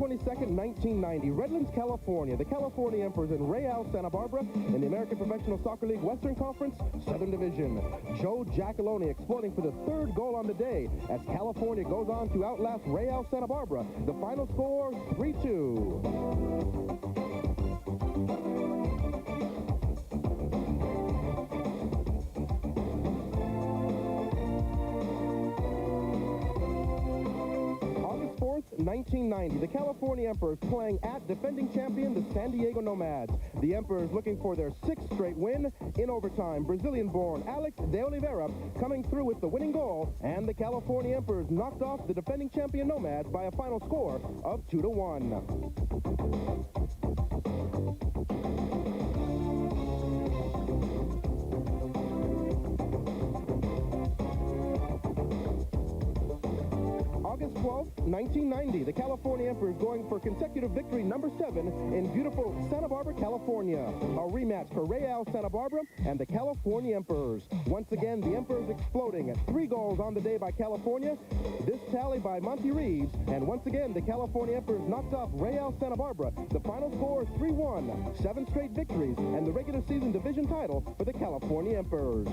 22nd, 1990, Redlands, California. The California Emperors in Real Santa Barbara in the American Professional Soccer League Western Conference, Southern Division. Joe Giacalone exploding for the third goal on the day as California goes on to outlast Real Santa Barbara. The final score, 3-2. August 4th, 1990, the California Emperors playing at defending champion, the San Diego Nomads. The Emperors looking for their sixth straight win in overtime. Brazilian-born Alex de Oliveira coming through with the winning goal, and the California Emperors knocked off the defending champion Nomads by a final score of 2-1. August 12th, 1990, the California Emperors going for consecutive victory number 7 in beautiful Santa Barbara, California. A rematch for Real Santa Barbara and the California Emperors. Once again, the Emperors exploding at 3 goals on the day by California. This tally by Monty Reeves. And once again, the California Emperors knocked off Real Santa Barbara. The final score is 3-1. 7 straight victories and the regular season division title for the California Emperors.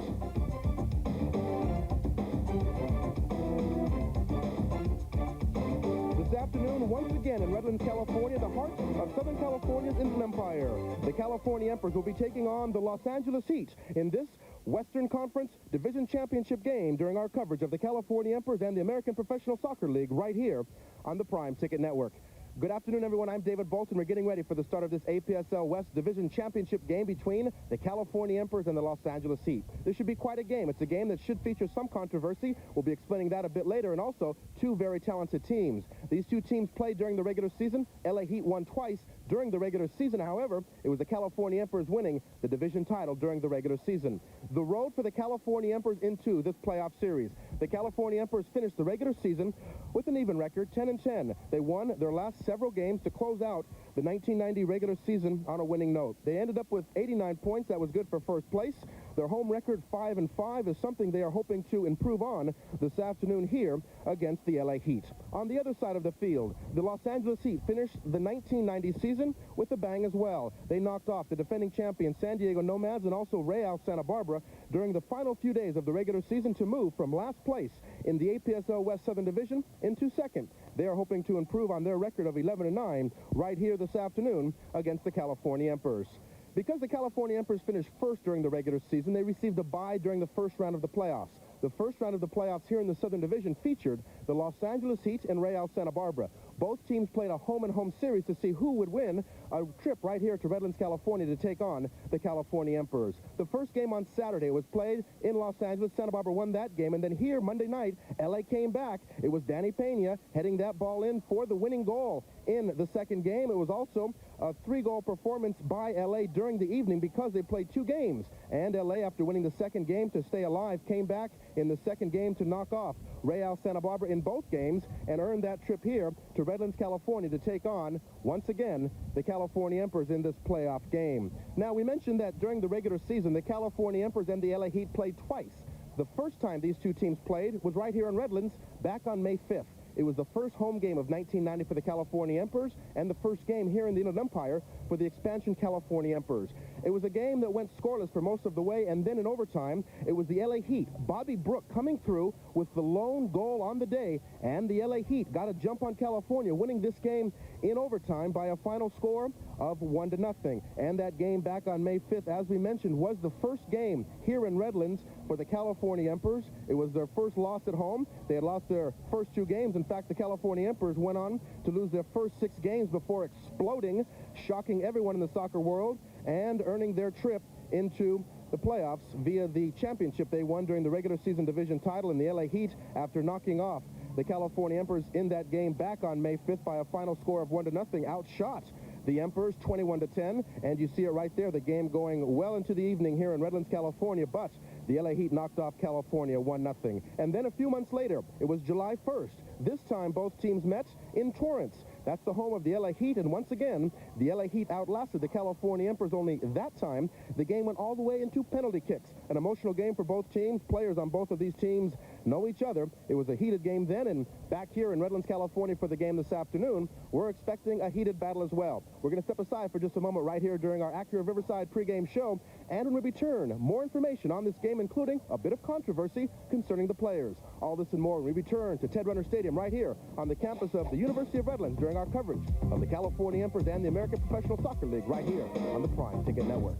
This afternoon, once again in Redlands, California, the heart of Southern California's Inland Empire. The California Emperors will be taking on the Los Angeles Heat in this Western Conference Division Championship game during our coverage of the California Emperors and the American Professional Soccer League right here on the Prime Ticket Network. Good afternoon, everyone. I'm David Bolton. We're getting ready for the start of this APSL West Division Championship game between the California Emperors and the Los Angeles Heat. This should be quite a game. It's a game that should feature some controversy. We'll be explaining that a bit later, and also 2 very talented teams. These 2 teams played during the regular season. LA Heat won twice during the regular season. However, it was the California Emperors winning the division title during the regular season. The road for the California Emperors into this playoff series. The California Emperors finished the regular season with an even record, 10-10. They won their last several games to close out the 1990 regular season on a winning note. They ended up with 89 points. That was good for first place. Their home record, 5-5, is something they are hoping to improve on this afternoon here against the LA Heat. On the other side of the field, the Los Angeles Heat finished the 1990 season with a bang as well. They knocked off the defending champion San Diego Nomads and also Real Santa Barbara during the final few days of the regular season to move from last place in the APSL West Southern Division into second. They are hoping to improve on their record of 11-9 right here this afternoon against the California Emperors. Because the California Emperors finished first during the regular season, they received a bye during the first round of the playoffs. The first round of the playoffs here in the Southern Division featured the Los Angeles Heat and Real Santa Barbara. Both teams played a home-and-home series to see who would win a trip right here to Redlands, California to take on the California Emperors. The first game on Saturday was played in Los Angeles. Santa Barbara won that game, and then here Monday night, LA came back. It was Danny Pena heading that ball in for the winning goal in the second game. It was also a 3-goal performance by LA during the evening because they played 2 games. And LA, after winning the second game to stay alive, came back in the second game to knock off Real Santa Barbara in both games and earned that trip here to Redlands, California to take on, once again, the California Emperors in this playoff game. Now, we mentioned that during the regular season, the California Emperors and the LA Heat played twice. The first time these 2 teams played was right here in Redlands back on May 5th. It was the first home game of 1990 for the California Emperors and the first game here in the Inland Empire for the expansion California Emperors. It was a game that went scoreless for most of the way, and then in overtime, it was the LA Heat. Bobby Brook coming through with the lone goal on the day, and the LA Heat got a jump on California, winning this game in overtime by a final score of 1-0. And that game back on May 5th, as we mentioned, was the first game here in Redlands for the California Emperors. It was their first loss at home. They had lost their first 2 games. In fact, the California Emperors went on to lose their first 6 games before exploding, shocking everyone in the soccer world, and earning their trip into the playoffs via the championship they won during the regular season division title. In the LA Heat, after knocking off the California Emperors in that game back on May 5th by a final score of 1-0, outshot the Emperors 21-10, and you see it right there, the game going well into the evening here in Redlands, California, but the LA Heat knocked off California 1-0. And then a few months later, it was July 1st. This time, both teams met in Torrance. That's the home of the LA Heat, and once again, the LA Heat outlasted the California Emperors, only that time the game went all the way into penalty kicks. An emotional game for both teams. Players on both of these teams know each other. It was a heated game then, and back here in Redlands, California for the game this afternoon, we're expecting a heated battle as well. We're going to step aside for just a moment right here during our Acura Riverside pregame show, and when we return, more information on this game, including a bit of controversy concerning the players. All this and more when we return to Ted Runner Stadium right here on the campus of the University of Redlands during our coverage of the California Emperors and the American Professional Soccer League right here on the Prime Ticket Network.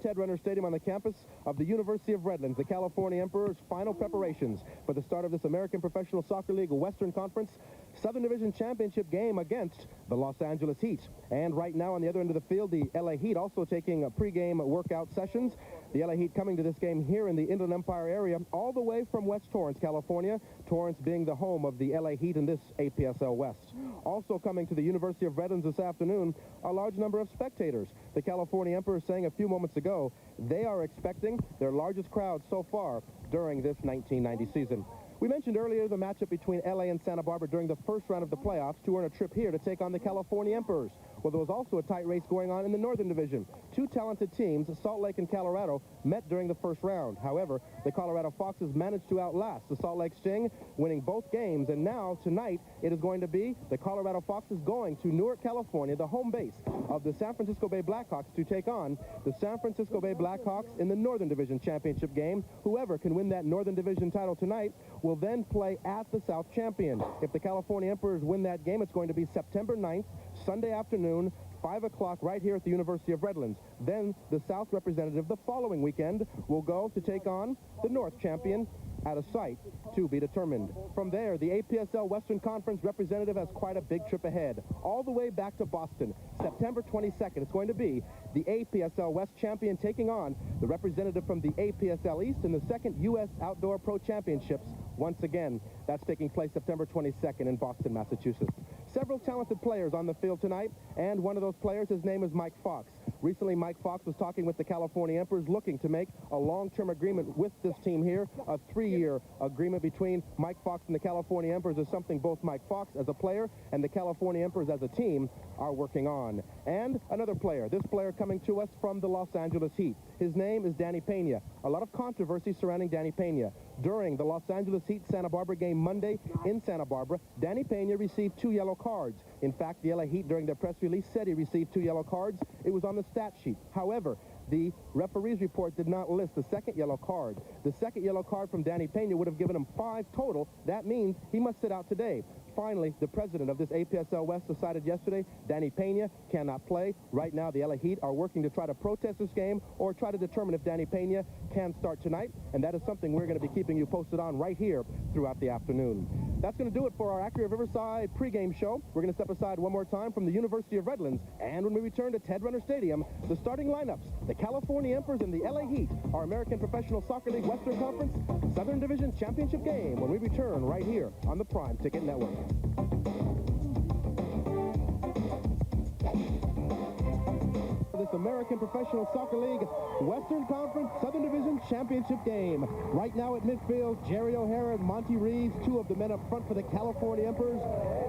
Ted Runner Stadium on the campus of the University of Redlands, the California Emperors' final preparations for the start of this American Professional Soccer League Western Conference Southern Division Championship game against the Los Angeles Heat. And right now on the other end of the field, the LA Heat also taking pregame workout sessions. The LA Heat coming to this game here in the Inland Empire area, all the way from West Torrance, California. Torrance being the home of the LA Heat in this APSL West. Also coming to the University of Redlands this afternoon, a large number of spectators. The California Emperors saying a few moments ago they are expecting their largest crowd so far during this 1990 season. We mentioned earlier the matchup between LA and Santa Barbara during the first round of the playoffs to earn a trip here to take on the California Emperors. Well, there was also a tight race going on in the Northern Division. Two talented teams, Salt Lake and Colorado, met during the first round. However, the Colorado Foxes managed to outlast the Salt Lake Sting, winning both games. And now, tonight, it is going to be the Colorado Foxes going to Newark, California, the home base of the San Francisco Bay Blackhawks, to take on the San Francisco Bay Blackhawks in the Northern Division Championship game. Whoever can win that Northern Division title tonight will then play at the South Champion. If the California Emperors win that game, it's going to be September 9th, Sunday afternoon, 5 o'clock right here at the University of Redlands. Then the South representative the following weekend will go to take on the North Champion at a site to be determined. From there, the APSL Western Conference representative has quite a big trip ahead, all the way back to Boston. September 22nd, it's going to be the APSL West champion taking on the representative from the APSL East in the second U.S. Outdoor Pro Championships. Once again, that's taking place September 22nd in Boston, Massachusetts. Several talented players on the field tonight, and one of those players, his name is Mike Fox. Recently, Mike Fox was talking with the California Emperors, looking to make a long-term agreement with this team here. A 3-year agreement between Mike Fox and the California Emperors is something both Mike Fox as a player and the California Emperors as a team are working on. And another player, this player coming to us from the Los Angeles Heat. His name is Danny Pena. A lot of controversy surrounding Danny Pena. During the Los Angeles Heat-Santa Barbara game Monday in Santa Barbara, Danny Pena received 2 yellow cards. In fact, the LA Heat, during their press release, said he received 2 yellow cards. It was on the stat sheet. However, the referee's report did not list the second yellow card. The second yellow card from Danny Pena would have given him 5 total. That means he must sit out today. Finally, the president of this APSL West decided yesterday Danny Pena cannot play. Right now, the LA Heat are working to try to protest this game or try to determine if Danny Pena can start tonight, and that is something we're going to be keeping you posted on right here throughout the afternoon. That's going to do it for our Acura Riverside pregame show. We're going to step aside one more time from the University of Redlands, and when we return to Ted Runner Stadium, the starting lineups, the California Emperors and the LA Heat, our American Professional Soccer League Western Conference Southern Division Championship game, when we return right here on the Prime Ticket Network. This American Professional Soccer League Western Conference Southern Division Championship game. Right now at midfield, Jerry O'Hara and Monty Reeves, 2 of the men up front for the California Emperors,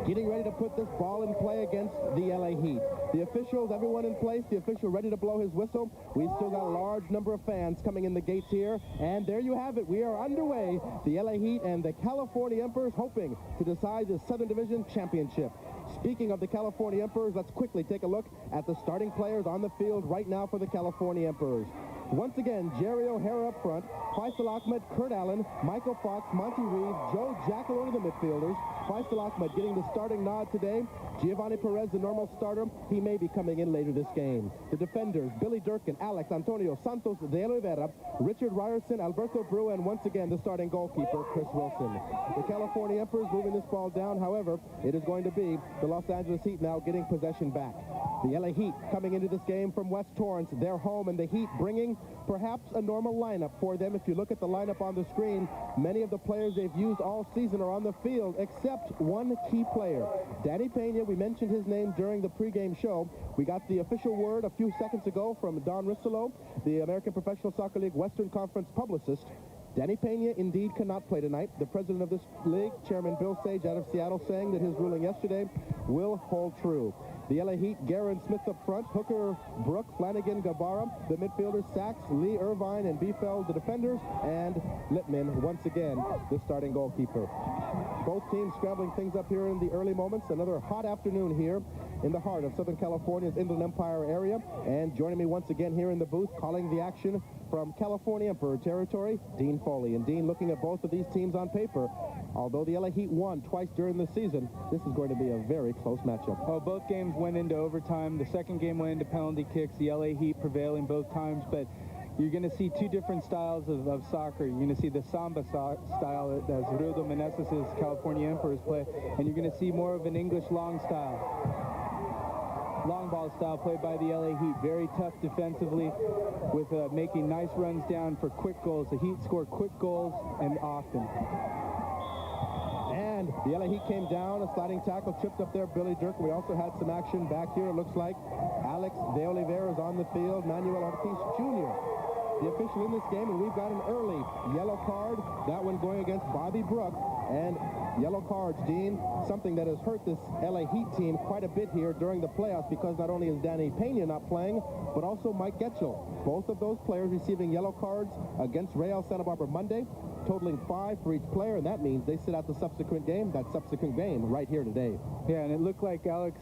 getting ready to put this ball in play against the LA Heat. The officials, everyone in place, the official ready to blow his whistle. We've still got a large number of fans coming in the gates here, and there you have it. We are underway. The LA Heat and the California Emperors hoping to decide the Southern Division Championship. Speaking of the California Emperors, let's quickly take a look at the starting players on the field right now for the California Emperors. Once again, Jerry O'Hara up front, Faisal Ahmed, Kurt Allen, Michael Fox, Monty Reeves, Joe Jackalone are the midfielders. Faisal Ahmed getting the starting nod today. Giovanni Perez, the normal starter. He may be coming in later this game. The defenders, Billy Durkin, Alex Antonio Santos de Oliveira, Richard Ryerson, Alberto Brew, and once again the starting goalkeeper, Chris Wilson. The California Emperors moving this ball down. However, it is going to be the Los Angeles Heat now getting possession back. The LA Heat coming into this game from West Torrance, their home, and the Heat bringing perhaps a normal lineup for them. If you look at the lineup on the screen, many of the players they've used all season are on the field, except one key player. Danny Pena, we mentioned his name during the pregame show. We got the official word a few seconds ago from Don Rissolo, the American Professional Soccer League Western Conference publicist. Danny Pena indeed cannot play tonight. The president of this league, Chairman Bill Sage out of Seattle, saying that his ruling yesterday will hold true. The LA Heat, Guerin Smith up front, Hooker, Brook, Flanagan, Gabara, the midfielders, Sachs, Lee, Irvine, and Biefeld, the defenders, and Littman, once again, the starting goalkeeper. Both teams scrambling things up here in the early moments. Another hot afternoon here in the heart of Southern California's Inland Empire area. And joining me once again here in the booth, calling the action from California Emperor territory, Dean Foley. And Dean, looking at both of these teams on paper, although the LA Heat won twice during the season, this is going to be a very close matchup. Oh, both games went into overtime. The second game went into penalty kicks. The LA Heat prevailing both times, but you're going to see two different styles of soccer. You're going to see the Samba style as Rudo Meneses' California Emperors play, and you're going to see more of an English long ball style played by the LA Heat. Very tough defensively with making nice runs down for quick goals. The Heat score quick goals and often. And the LA Heat came down, a sliding tackle, chipped up there, Billy Dirk. We also had some action back here. It looks like Alex De Oliveira is on the field, Manuel Ortiz Jr., the official in this game, and we've got an early yellow card, that one going against Bobby Brook. And yellow cards, Dean, something that has hurt this LA Heat team quite a bit here during the playoffs, because not only is Danny Pena not playing, but also Mike Getchell. Both of those players receiving yellow cards against Real Santa Barbara Monday, totaling 5 for each player, and that means they sit out the subsequent game right here today. Yeah, and it looked like Alex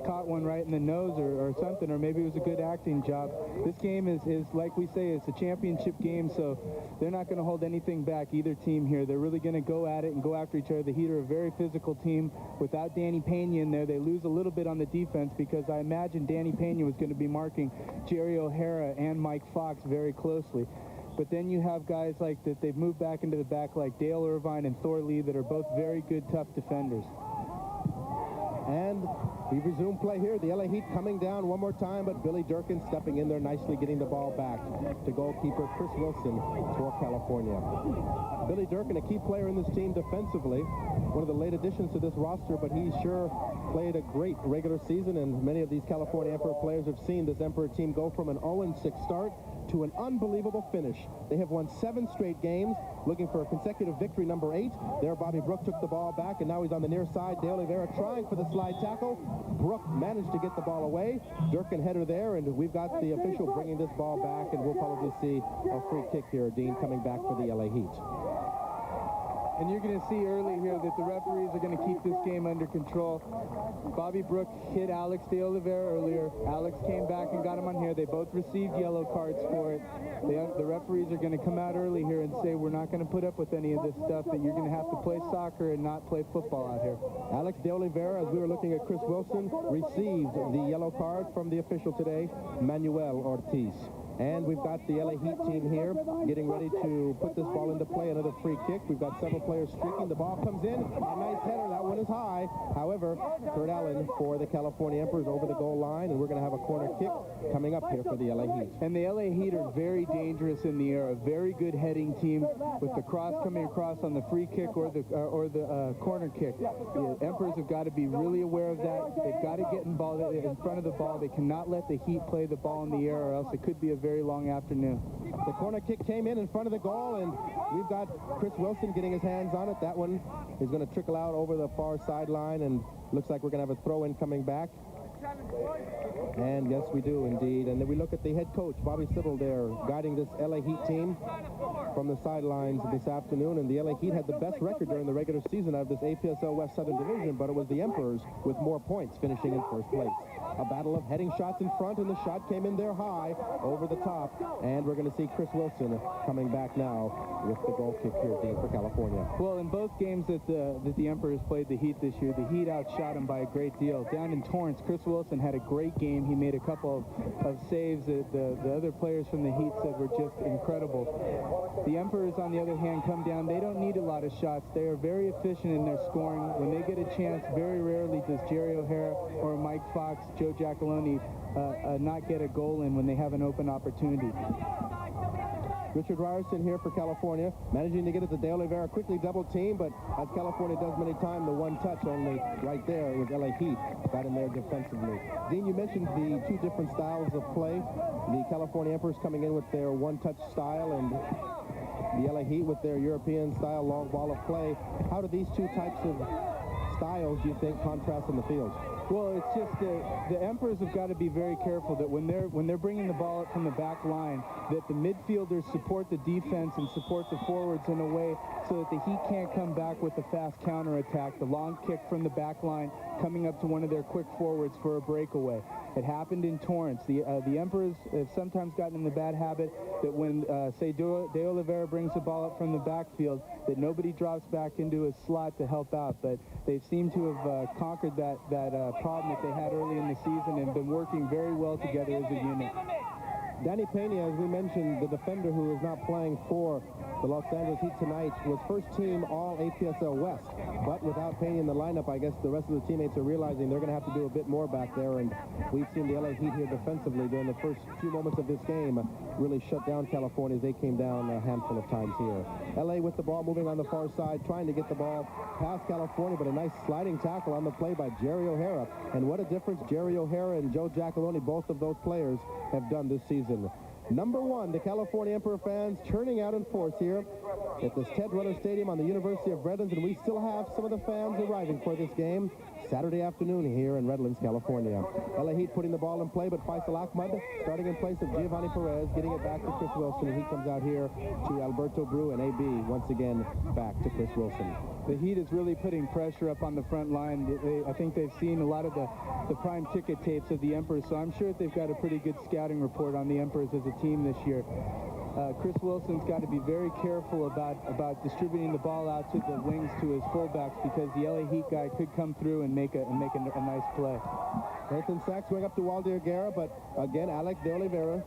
caught one right in the nose or something, or maybe it was a good acting job. This game is like we say, it's a championship game, so they're not going to hold anything back, either team here. They're really going to go at it and go after each other. The Heat are a very physical team. Without Danny Pena in there, they lose a little bit on the defense, because I imagine Danny Pena was going to be marking Jerry O'Hara and Mike Fox very closely. But then you have guys like that they've moved back into the back, like Dale Irvine and Thor Lee, that are both very good, tough defenders. And we resume play here. The LA Heat coming down one more time, but Billy Durkin stepping in there nicely, getting the ball back to goalkeeper Chris Wilson for California. Billy Durkin, a key player in this team defensively, one of the late additions to this roster, but he sure played a great regular season, and many of these California Emperor players have seen this Emperor team go from an 0-6 start to an unbelievable finish. They have won 7 straight games, looking for a consecutive victory, number 8. There, Bobby Brook took the ball back, and now he's on the near side. De Oliveira trying for the slide tackle. Brook managed to get the ball away. Durkin header there, and we've got the official bringing this ball back, and we'll probably see a free kick here, Dean, coming back for the LA Heat. And you're going to see early here that the referees are going to keep this game under control. Bobby Brook hit Alex De Oliveira earlier. Alex came back and got him on here. They both received yellow cards for it. The referees are going to come out early here and say, we're not going to put up with any of this stuff, that you're going to have to play soccer and not play football out here. Alex De Oliveira, as we were looking at Chris Wilson, received the yellow card from the official today, Manuel Ortiz. And we've got the LA Heat team here getting ready to put this ball into play. Another free kick. We've got several players streaking. The ball comes in. A nice header. That one is high. However, Kurt Allen for the California Emperors over the goal line, and we're going to have a corner kick coming up here for the LA Heat. And the LA Heat are very dangerous in the air. A very good heading team with the cross coming across on the free kick or the corner kick. The Emperors have got to be really aware of that. They've got to get in front of the ball. They cannot let the Heat play the ball in the air, or else it could be a very long afternoon. The corner kick came in front of the goal, and we've got Chris Wilson getting his hands on it. That one is going to trickle out over the far sideline, and looks like we're going to have a throw-in coming back. And yes, we do indeed. And then we look at the head coach, Bobby Siddle, there, guiding this LA Heat team from the sidelines this afternoon. And the LA Heat had the best record during the regular season out of this APSL West Southern Division, but it was the Emperors with more points finishing in first place. A battle of heading shots in front, and the shot came in there high over the top. And we're going to see Chris Wilson coming back now with the goal kick here, Dean, for California. Well, in both games that the Emperors played the Heat this year, the Heat outshot them by a great deal. Down in Torrance, Chris Wilson had a great game. He made a couple of saves that the other players from the Heat said were just incredible. The Emperors, on the other hand, come down. They don't need a lot of shots. They are very efficient in their scoring. When they get a chance, very rarely does Jerry O'Hara or Mike Fox, Joe Giacalone not get a goal in when they have an open opportunity. Richard Ryerson here for California, managing to get it to De Oliveira, quickly double team, but as California does many times, the one touch only right there was LA Heat got in there defensively. Dean, you mentioned the two different styles of play. The California Emperors coming in with their one-touch style, and the LA Heat with their European-style long ball of play. How do these two types of styles, do you think, contrast in the field? Well, it's just the Emperors have got to be very careful that when they're bringing the ball up from the back line, that the midfielders support the defense and support the forwards in a way so that the Heat can't come back with a fast counterattack, the long kick from the back line coming up to one of their quick forwards for a breakaway. It happened in Torrance. The Emperors have sometimes gotten in the bad habit that when, say, De Oliveira brings the ball up from the backfield, that nobody drops back into his slot to help out. But they seem to have conquered that problem that they had early in the season and been working very well together as a unit. Danny Pena, as we mentioned, the defender who is not playing for the Los Angeles Heat tonight, was first team all APSL West. But without Pena in the lineup, I guess the rest of the teammates are realizing they're going to have to do a bit more back there. And we've seen the LA Heat here defensively during the first few moments of this game really shut down California as they came down a handful of times here. LA with the ball moving on the far side, trying to get the ball past California, but a nice sliding tackle on the play by Jerry O'Hara. And what a difference Jerry O'Hara and Joe Giacalone, both of those players, have done this season. Number one, the California Emperor fans turning out in force here at this Ted Rutter Stadium on the University of Redlands, and we still have some of the fans arriving for this game Saturday afternoon here in Redlands, California. LA Heat putting the ball in play, but Faisal Ahmad starting in place of Giovanni Perez, getting it back to Chris Wilson, and he comes out here to Alberto Bru, and AB once again back to Chris Wilson. The Heat is really putting pressure up on the front line. I think they've seen a lot of the prime ticket tapes of the Emperors, so I'm sure that they've got a pretty good scouting report on the Emperors as a team this year. Chris Wilson's got to be very careful about distributing the ball out to the wings to his fullbacks, because the LA Heat guy could come through and make a nice play. Nathan Sachs going up to Waldir Guerra, but again, Alec De Oliveira,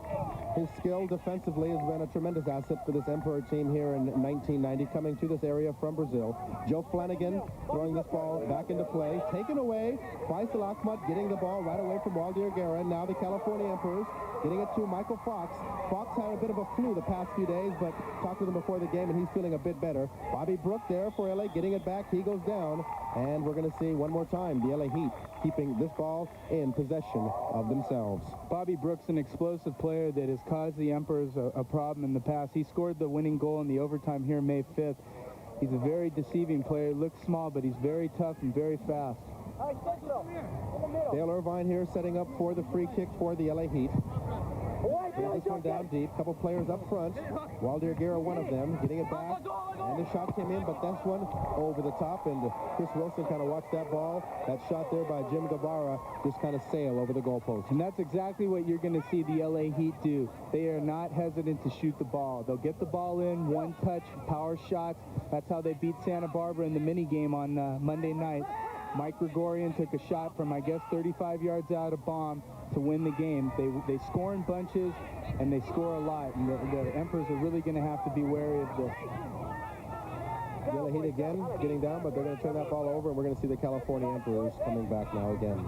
his skill defensively has been a tremendous asset for this Emperor team here in 1990, coming to this area from Brazil. Joe Flanagan throwing this ball back into play, taken away. Faisal Ahmad getting the ball right away from Waldir Guerra. Now the California Emperors getting it to Michael Fox. Fox had a bit of a flu the past few days, but talked with him before the game, and he's feeling a bit better. Bobby Brook there for LA, getting it back. He goes down, and we're going to see one more time the LA Heat keeping this ball in possession of themselves. Bobby Brook's an explosive player that has caused the Emperors a problem in the past. He scored the winning goal in the overtime here May 5th. He's a very deceiving player. Looks small, but he's very tough and very fast. Dale Irvine here setting up for the free kick for the LA Heat. This one down deep. Couple players up front. Waldir Guerra, one of them, getting it back. And the shot came in, but that's one over the top. And Chris Wilson kind of watched that ball. That shot there by Jim Guevara just kind of sail over the goalpost. And that's exactly what you're going to see the LA Heat do. They are not hesitant to shoot the ball. They'll get the ball in, one touch, power shots. That's how they beat Santa Barbara in the mini game on Monday night. Mike Gregorian took a shot from, I guess, 35 yards out, a bomb, to win the game. They score in bunches, and they score a lot. And the Emperors are really going to have to be wary of this. The LA Heat again getting down, but they're going to turn that ball over, and we're going to see the California Emperors coming back now again.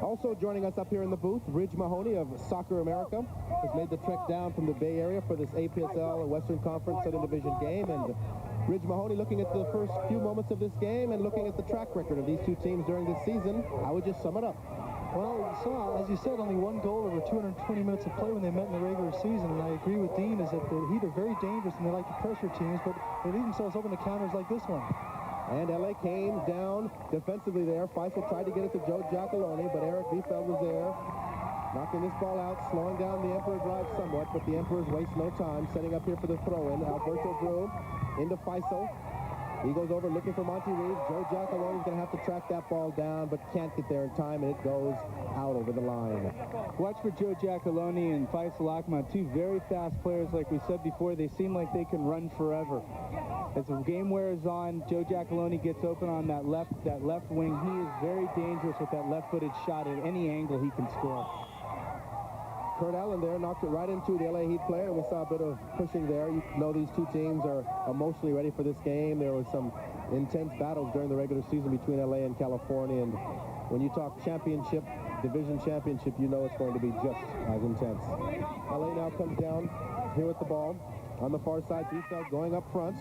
Also joining us up here in the booth, Ridge Mahoney of Soccer America has made the trek down from the Bay Area for this APSL Western Conference Southern Division game. And Ridge Mahoney, looking at the first few moments of this game and looking at the track record of these two teams during this season, how would you sum it up? Well, as you said, only one goal over 220 minutes of play when they met in the regular season, and I agree with Dean, is that the Heat are very dangerous and they like to pressure teams, but they leave themselves open to counters like this one. And LA came down defensively there. Faisal tried to get it to Joe Giacalone, but Eric Biefeld was there, knocking this ball out, slowing down the Emperor drive somewhat, but the Emperors waste no time, setting up here for the throw-in. Alberto Bru into Faisal. He goes over looking for Monty Reeves. Joe Giacalone is going to have to track that ball down, but can't get there in time, and it goes out over the line. Watch for Joe Giacalone and Faisal Ahmad, two very fast players. Like we said before, they seem like they can run forever. As the game wears on, Joe Giacalone gets open on that left wing. He is very dangerous with that left-footed shot. At any angle, he can score. Kurt Allen there knocked it right into the LA Heat player, and we saw a bit of pushing there. You know these two teams are emotionally ready for this game. There was some intense battles during the regular season between LA and California, and when you talk championship, division championship, you know it's going to be just as intense. LA now comes down here with the ball on the far side. Biefeld going up front.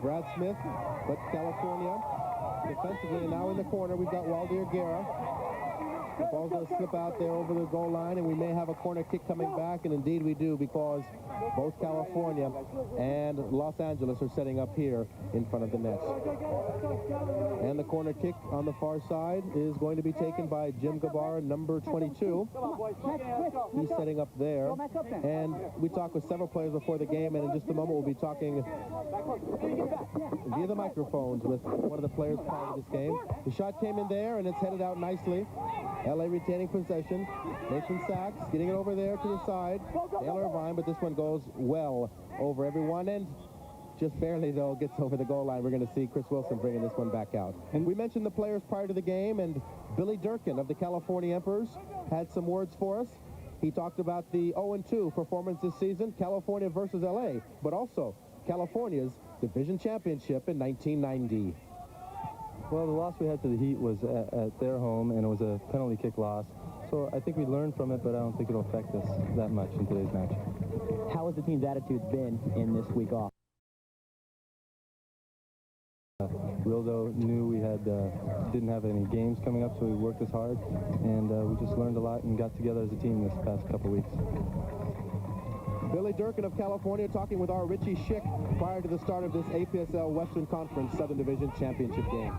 Brad Smith, but California defensively, and now in the corner we've got Waldir Guerra. The ball's going to slip out there over the goal line, and we may have a corner kick coming back, and indeed we do, because both California and Los Angeles are setting up here in front of the net. And the corner kick on the far side is going to be taken by Jim Gabar, number 22. He's setting up there. And we talked with several players before the game, and in just a moment we'll be talking via the microphones with one of the players prior to this game. The shot came in there, and it's headed out nicely. LA retaining possession. Nathan Sachs getting it over there to the side. Dale Irvine, but this one goes well over everyone, and just barely, though, gets over the goal line. We're going to see Chris Wilson bringing this one back out. And we mentioned the players prior to the game, and Billy Durkin of the California Emperors had some words for us. He talked about the 0-2 performance this season, California versus LA, but also California's division championship in 1990. Well, the loss we had to the Heat was at their home, and it was a penalty kick loss. So I think we learned from it, but I don't think it'll affect us that much in today's match. How has the team's attitude been in this week off? Rildo knew we didn't have any games coming up, so we worked as hard, and we just learned a lot and got together as a team this past couple weeks. Billy Durkin of California talking with our Richie Schick prior to the start of this APSL Western Conference Southern Division Championship game.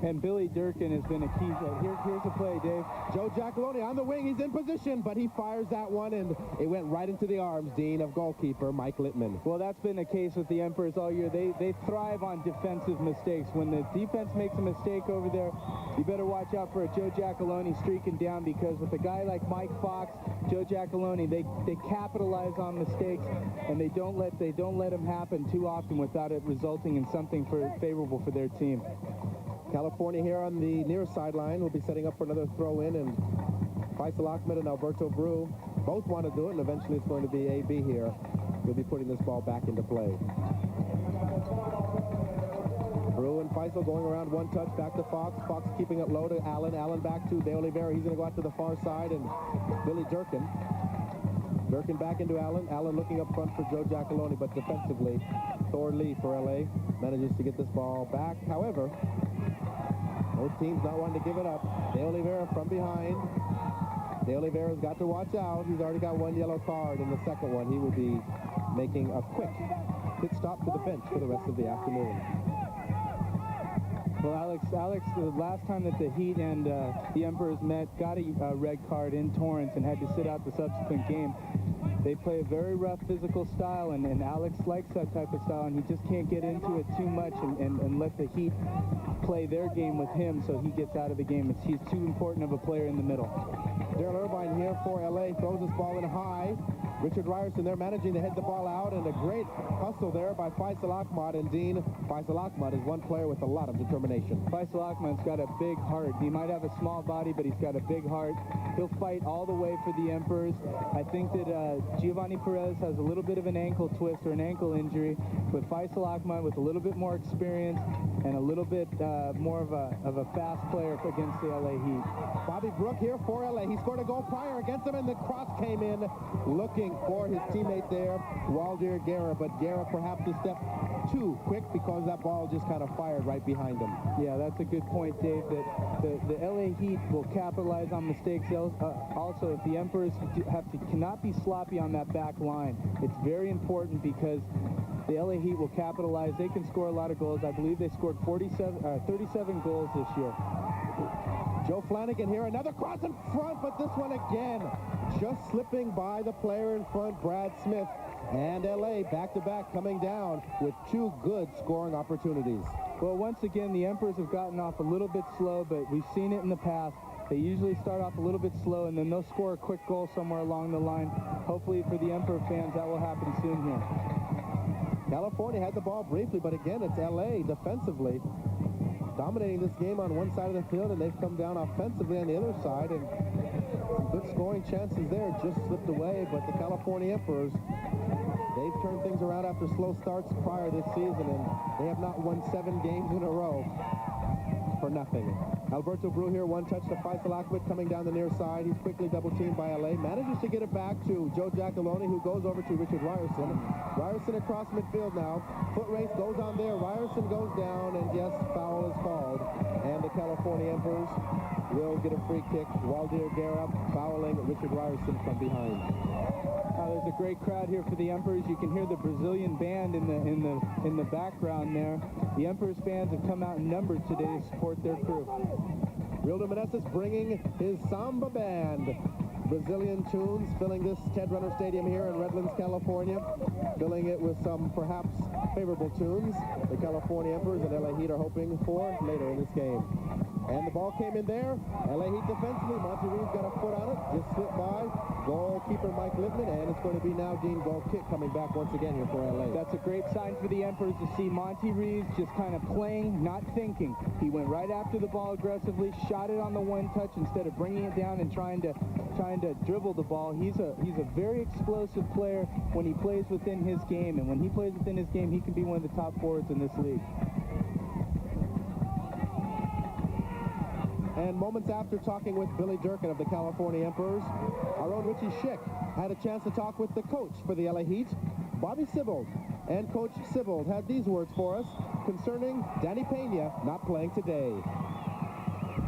And Billy Durkin has been a key. Here's the play, Dave. Joe Giacalone on the wing. He's in position, but he fires that one, and it went right into the arms, Dean, of goalkeeper Mike Littman. Well, that's been the case with the Emperors all year. They thrive on defensive mistakes. When the defense makes a mistake over there, you better watch out for a Joe Giacalone streaking down, because with a guy like Mike Fox, Joe Giacalone, they capitalize on mistakes, and they don't let them happen too often without it resulting in something favorable for their team. California here on the near sideline will be setting up for another throw-in, and Faisal Ahmed and Alberto Bru both want to do it, and eventually it's going to be AB here. He'll be putting this ball back into play. Bru and Faisal going around one touch, back to Fox. Fox keeping it low to Allen. Allen back to De Oliveira. He's going to go out to the far side, and Billy Durkin. Durkin back into Allen. Allen looking up front for Joe Giacalone, but defensively, Thor Lee for LA manages to get this ball back. However, both teams not wanting to give it up. De Oliveira from behind. De Oliveira's got to watch out. He's already got one yellow card. In the second one, he will be making a quick pit stop to the bench for the rest of the afternoon. Well, Alex, the last time that the Heat and the Emperors met, got a red card in Torrance and had to sit out the subsequent game. They play a very rough physical style, and Alex likes that type of style, and he just can't get into it too much and let the Heat play their game with him, so he gets out of the game. He's too important of a player in the middle. Dale Irvine here for LA, throws this ball in high. Richard Ryerson there managing to head the ball out, and a great hustle there by Faisal Ahmed. And Dean, Faisal Ahmed is one player with a lot of determination. Faisal Ahmed's got a big heart. He might have a small body, but he's got a big heart. He'll fight all the way for the Emperors. I think that Giovanni Perez has a little bit of an ankle twist or an ankle injury, but Faisal Ahmed with a little bit more experience and a little bit more of a fast player against the LA Heat. Bobby Brook here for LA. He scored a goal prior against them, and the cross came in looking for his teammate there, Waldir Guerra, but Guerra perhaps a step too quick because that ball just kind of fired right behind him. Yeah, that's a good point, Dave, that the LA Heat will capitalize on mistakes. Also, if the Emperors cannot be sloppy on that back line, it's very important because the LA Heat will capitalize. They can score a lot of goals. I believe they scored 37 goals this year. Joe Flanagan here, another cross in front, but this one again just slipping by the player in front, Brad Smith. And LA back-to-back coming down with two good scoring opportunities. Well, once again, the Emperors have gotten off a little bit slow, but we've seen it in the past. They usually start off a little bit slow, and then they'll score a quick goal somewhere along the line. Hopefully for the Emperor fans, that will happen soon here. California had the ball briefly, but again, it's LA defensively dominating this game on one side of the field, and they've come down offensively on the other side, and some good scoring chances there just slipped away. But the California Emperors, they've turned things around after slow starts prior this season, and they have not won 7 games in a row for nothing. Alberto Brew here, one touch to Faisal Ahmed coming down the near side. He's quickly double-teamed by LA. Manages to get it back to Joe Giacalone, who goes over to Richard Ryerson. Ryerson across midfield now. Foot race goes on there. Ryerson goes down, and yes, foul is called. And the California Emperors will get a free kick. Waldir Guerra fouling Richard Ryerson from behind. There's a great crowd here for the Emperors. You can hear the Brazilian band in the background there. The Emperors fans have come out in numbers today to support their crew. Rildo Meneses bringing his samba band. Brazilian tunes filling this Ted Runner Stadium here in Redlands, California. Filling it with some perhaps favorable tunes the California Emperors and LA Heat are hoping for later in this game. And the ball came in there. LA Heat defensively. Monty Reeves got a foot on it. Just slipped by. Goalkeeper Mike Lippman. And it's going to be now Dean goal kick coming back once again here for LA. That's a great sign for the Emperors to see Monty Reeves just kind of playing, not thinking. He went right after the ball aggressively, shot it on the one touch instead of bringing it down and trying to dribble the ball. He's a very explosive player when he plays within his game. And when he plays within his game, he can be one of the top forwards in this league. And moments after talking with Billy Durkin of the California Emperors, our own Richie Schick had a chance to talk with the coach for the LA Heat, Bobby Sibbald. And Coach Sibbald had these words for us concerning Danny Pena not playing today.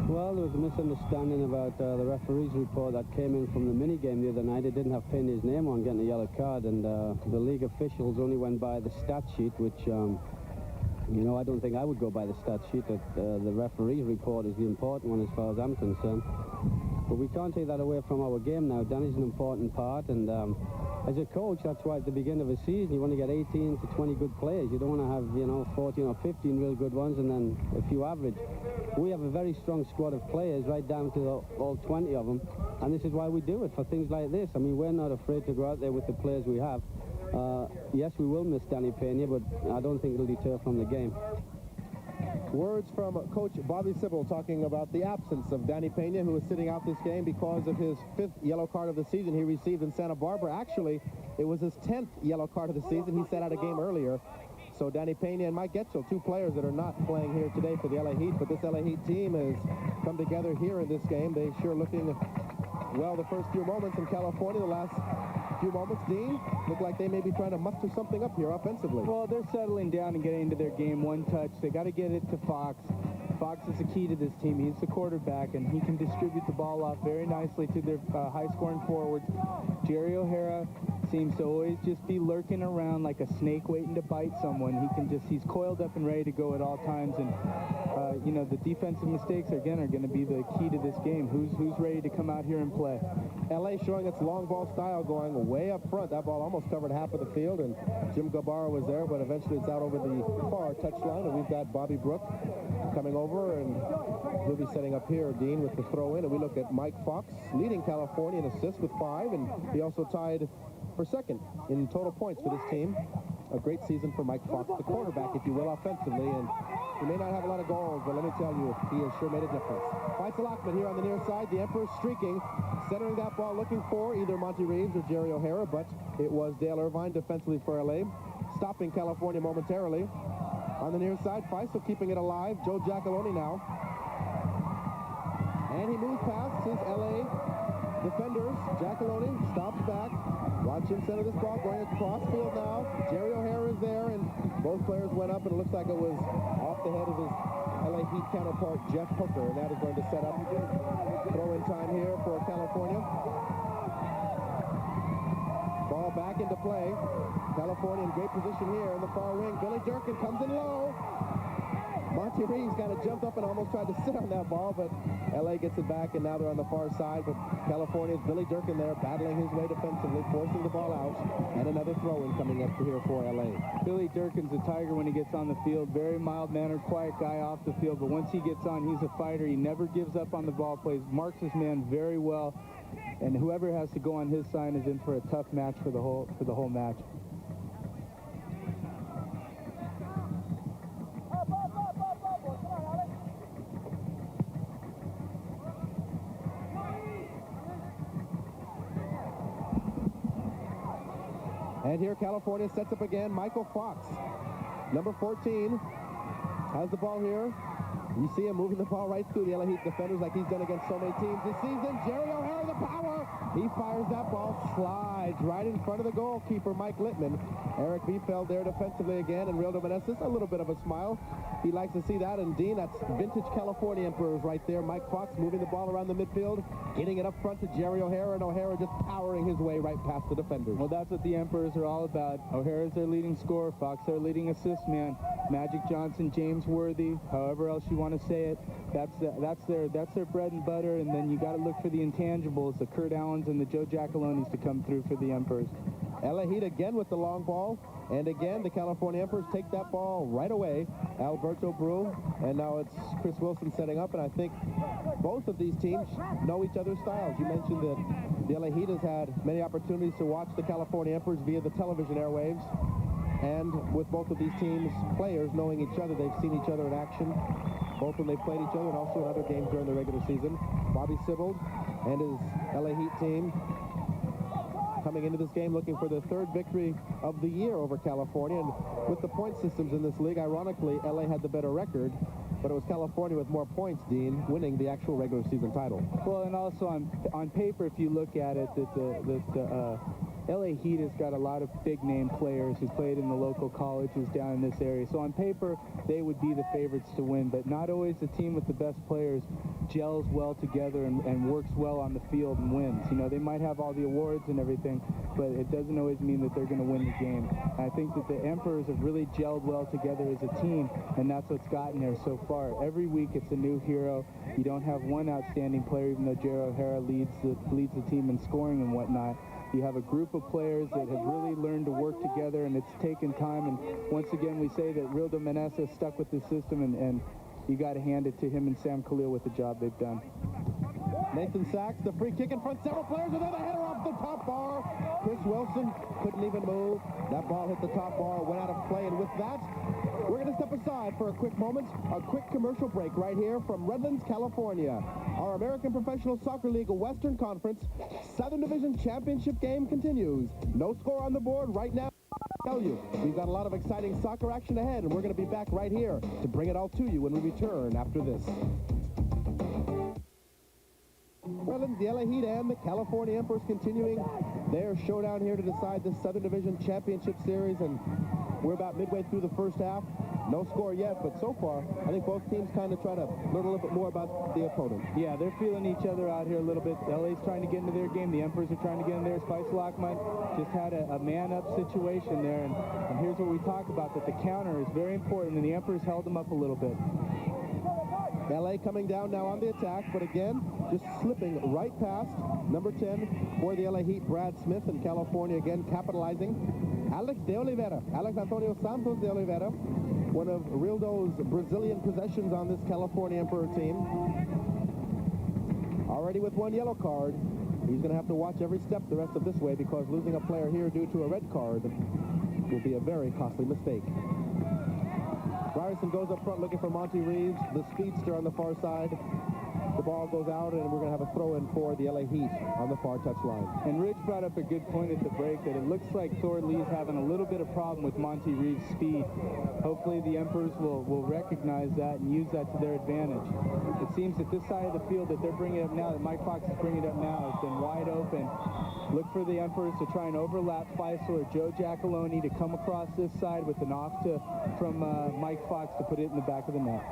Well, there was a misunderstanding about the referee's report that came in from the minigame the other night. It didn't have Pena's name on getting a yellow card, and the league officials only went by the stat sheet, which... you know, I don't think I would go by the stat sheet. That the referee's report is the important one as far as I'm concerned. But we can't take that away from our game now. Danny's an important part, and as a coach, that's why at the beginning of a season you want to get 18 to 20 good players. You don't want to have, you know, 14 or 15 real good ones and then a few average. We have a very strong squad of players, right down to all 20 of them, and this is why we do it, for things like this. I mean, we're not afraid to go out there with the players we have. Yes, we will miss Danny Pena, but I don't think it'll deter from the game. Words from Coach Bobby Sibbald talking about the absence of Danny Pena, who is sitting out this game because of his 5th yellow card of the season he received in Santa Barbara. Actually, it was his 10th yellow card of the season. He sat out a game earlier. So Danny Pena and Mike Getchell, 2 players that are not playing here today for the LA Heat, but this LA Heat team has come together here in this game. They sure looking well the first few moments in California. The last few moments, Dean, look like they may be trying to muster something up here offensively. Well, they're settling down and getting into their game. One touch. They got to get it to Fox. Fox is the key to this team. He's the quarterback, and he can distribute the ball off very nicely to their high-scoring forwards. Jerry O'Hara seems to always just be lurking around like a snake waiting to bite someone. He's coiled up and ready to go at all times, and you know, the defensive mistakes are going to be the key to this game. Who's ready to come out here and play? LA showing its long ball style, going way up front. That ball almost covered half of the field, and Jim Gabarra was there, but eventually it's out over the far touchline, and we've got Bobby Brook coming over, and he'll be setting up here, Dean, with the throw in. And we look at Mike Fox leading California in assists with 5, and he also tied for second in total points for this team. A great season for Mike Fox, the quarterback, if you will, offensively, and he may not have a lot of goals, but let me tell you, he has sure made a difference. Faisal Ahmed here on the near side, the Emperors streaking, centering that ball, looking for either Monty Reeves or Jerry O'Hara, but it was Dale Irvine defensively for LA, stopping California momentarily. On the near side, Faisal keeping it alive. Joe Giacalone now. And he moves past his LA defenders. Giacalone stops back. Watch him center this ball going across field now. Jerry O'Hara is there, and both players went up, and it looks like it was off the head of his LA Heat counterpart, Jeff Hooker, and that is going to set up throw-in time here for California. Ball back into play. California in great position here in the far wing. Billy Durkin comes in low. Monty Reeves kind of jumped up and almost tried to sit on that ball, but LA gets it back, and now they're on the far side. But California's Billy Durkin there battling his way defensively, forcing the ball out, and another throw-in coming up here for LA. Billy Durkin's a tiger when he gets on the field. Very mild-mannered, quiet guy off the field, but once he gets on, he's a fighter. He never gives up on the ball, plays, marks his man very well, and whoever has to go on his side is in for a tough match for the whole match. And here California sets up again. Michael Fox, number 14, has the ball here. You see him moving the ball right through the LA Heat defenders like he's done against so many teams this season. Jerry O'Hara, the power. He fires that ball, slides right in front of the goalkeeper, Mike Littman. Eric Biefeld there defensively again, and Rildo Meneses, a little bit of a smile. He likes to see that, and Dean, that's vintage California Emperors right there. Mike Fox moving the ball around the midfield, getting it up front to Jerry O'Hara, and O'Hara just powering his way right past the defenders. Well, that's what the Emperors are all about. O'Hara's their leading scorer, Fox their leading assist man, Magic Johnson, James Worthy, however else you want to say it. That's their bread and butter, and then you got to look for the intangibles, the Kurt Allens and the Joe Giacalonis to come through for the Emperors. LA Heat again with the long ball, and again the California Emperors take that ball right away. Alberto Bru, and now it's Chris Wilson setting up, and I think both of these teams know each other's styles. You mentioned that the LA Heat has had many opportunities to watch the California Emperors via the television airwaves, and with both of these teams' players knowing each other, they've seen each other in action, both when they played each other and also in other games during the regular season. Bobby Sibbald and his LA Heat team coming into this game looking for their third victory of the year over California. And with the point systems in this league, ironically, LA had the better record, but it was California with more points, Dean, winning the actual regular season title. Well, and also on paper, if you look at it, that the LA Heat has got a lot of big-name players who played in the local colleges down in this area. So on paper, they would be the favorites to win, but not always the team with the best players gels well together and works well on the field and wins. You know, they might have all the awards and everything, but it doesn't always mean that they're going to win the game. And I think that the Emperors have really gelled well together as a team, and that's what's gotten there so far. Every week it's a new hero. You don't have one outstanding player, even though Jerry O'Hara leads the team in scoring and whatnot. You have a group of players that have really learned to work together, and it's taken time. And once again, we say that Rildo Meneses stuck with the system, and you got to hand it to him and Sam Khalil with the job they've done. Nathan Sachs, the free kick in front. Several players, and then the header off the top bar. Chris Wilson couldn't even move. That ball hit the top bar, went out of play, and with that, we're going to step aside for a quick moment, a quick commercial break right here from Redlands, California. Our American Professional Soccer League Western Conference Southern Division Championship game continues. No score on the board right now. I tell you, we've got a lot of exciting soccer action ahead, and we're going to be back right here to bring it all to you when we return after this. Redlands, the LA Heat and the California Emperors continuing their showdown here to decide the Southern Division Championship Series, and we're about midway through the first half. No score yet, but so far, I think both teams kind of try to learn a little bit more about the opponent. Yeah, they're feeling each other out here a little bit. LA's trying to get into their game. The Emperors are trying to get in theirs. Faisal Ahmad just had a man-up situation there, and here's what we talk about, that the counter is very important, and the Emperors held them up a little bit. LA coming down now on the attack, but again, just slipping right past number 10 for the LA Heat, Brad Smith, and California again capitalizing. Alex Antonio Santos de Oliveira, one of Rildo's Brazilian possessions on this California Emperor team. Already with one yellow card. He's going to have to watch every step the rest of this way, because losing a player here due to a red card will be a very costly mistake. Ryerson goes up front looking for Monty Reeves, the speedster on the far side. The ball goes out, and we're going to have a throw-in for the LA Heat on the far touchline. And Rich brought up a good point at the break, that it looks like Thor Lee's having a little bit of problem with Monty Reeves' speed. Hopefully the Emperors will recognize that and use that to their advantage. It seems that this side of the field that they're bringing up now, that Mike Fox is bringing up now, has been wide open. Look for the Emperors to try and overlap Faisal or Joe Giacalone to come across this side with an off from Mike Fox to put it in the back of the net.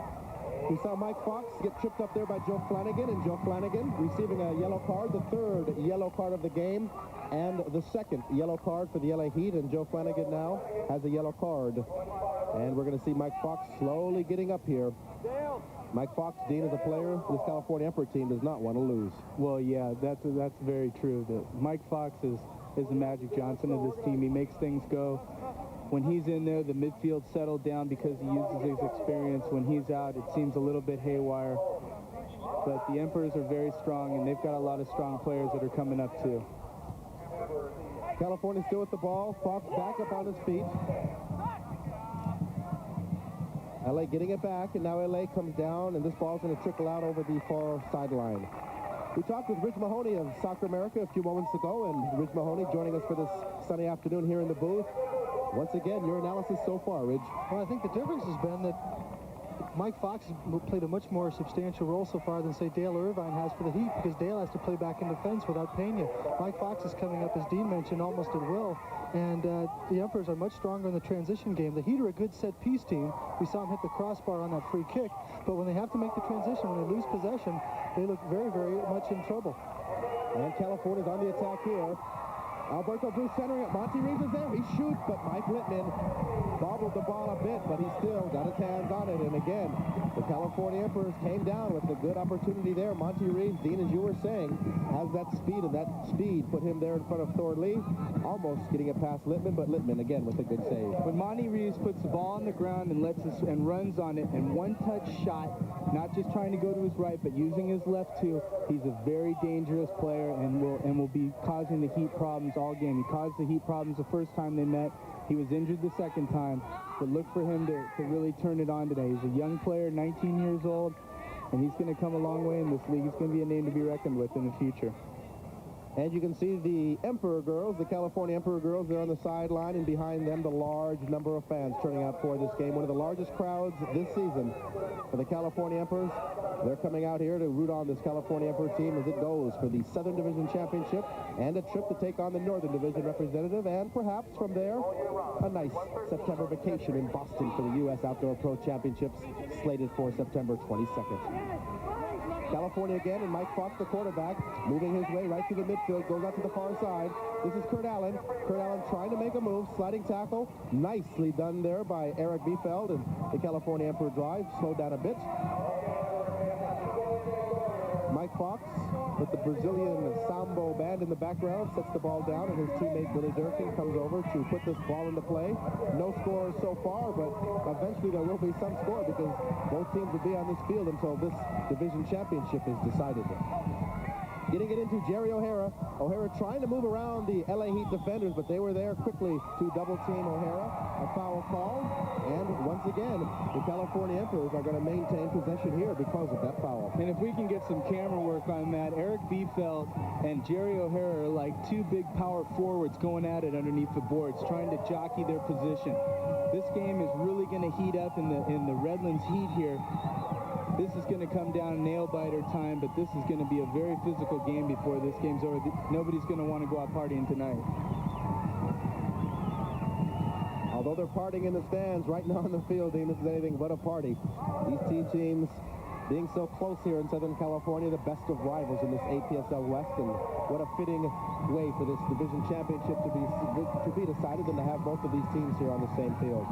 We saw Mike Fox get tripped up there by Joe Flanagan, and Joe Flanagan receiving a yellow card, the third yellow card of the game, and the second yellow card for the LA Heat, and Joe Flanagan now has a yellow card. And we're going to see Mike Fox slowly getting up here. Mike Fox, Dean, as a player, this California Emperor team does not want to lose. Well, yeah, that's very true. That Mike Fox is the Magic Johnson of this team. He makes things go. When he's in there, the midfield settled down because he uses his experience. When he's out, it seems a little bit haywire. But the Emperors are very strong, and they've got a lot of strong players that are coming up, too. California still with the ball. Fox back up on his feet. LA getting it back, and now LA comes down, and this ball's going to trickle out over the far sideline. We talked with Rich Mahoney of Soccer America a few moments ago, and Rich Mahoney joining us for this sunny afternoon here in the booth. Once again, your analysis so far, Rich. Well, I think the difference has been that Mike Fox has played a much more substantial role so far than, say, Dale Irvine has for the Heat, because Dale has to play back in defense without Pena. Mike Fox is coming up, as Dean mentioned, almost at will, and the Emperors are much stronger in the transition game. The Heat are a good set-piece team. We saw them hit the crossbar on that free kick, but when they have to make the transition, when they lose possession, they look very, very much in trouble. And California's on the attack here. Alberto Bruce centering it. Monty Reeves is there. He shoots, but Mike Littman bobbled the ball a bit, but he still got his hands on it. And again, the California Emperors came down with a good opportunity there. Monty Reeves, Dean, as you were saying, has that speed, and that speed put him there in front of Thor Lee, almost getting it past Littman, but Littman again with a good save. When Monty Reeves puts the ball on the ground and and runs on it, and one-touch shot, not just trying to go to his right, but using his left too, he's a very dangerous player and will be causing the Heat problems all game. He caused the Heat problems the first time they met. He was injured the second time, but look for him to really turn it on today. He's a young player, 19 years old, and he's going to come a long way in this league. He's going to be a name to be reckoned with in the future. And you can see the Emperor girls, the California Emperor girls, they're on the sideline, and behind them the large number of fans turning out for this game. One of the largest crowds this season for the California Emperors. They're coming out here to root on this California Emperor team as it goes for the Southern Division Championship and a trip to take on the Northern Division representative, and perhaps from there a nice September vacation in Boston for the U.S. Outdoor Pro Championships slated for September 22nd. California again, and Mike Fox, the quarterback, moving his way right through the midfield, goes out to the far side. This is Kurt Allen. Kurt Allen trying to make a move, sliding tackle. Nicely done there by Eric Biefeld, and the California Emperor drive slowed down a bit. Mike Fox, with the Brazilian Sambo band in the background, sets the ball down, and his teammate Billy Durkin comes over to put this ball into play. No score so far, but eventually there will be some score because both teams will be on this field until this division championship is decided. Getting it into Jerry O'Hara. O'Hara trying to move around the LA Heat defenders, but they were there quickly to double-team O'Hara. A foul call, and once again, the California Emperors are going to maintain possession here because of that foul. And if we can get some camera work on that, Eric Biefeld and Jerry O'Hara are like two big power forwards going at it underneath the boards, trying to jockey their position. This game is really going to heat up in the Redlands Heat here. This is going to come down nail-biter time, but this is going to be a very physical game before this game's over. Nobody's going to want to go out partying tonight. Although they're partying in the stands, right now on the field, this is anything but a party. These two teams being so close here in Southern California, the best of rivals in this APSL West, and what a fitting way for this division championship to be decided than to have both of these teams here on the same field.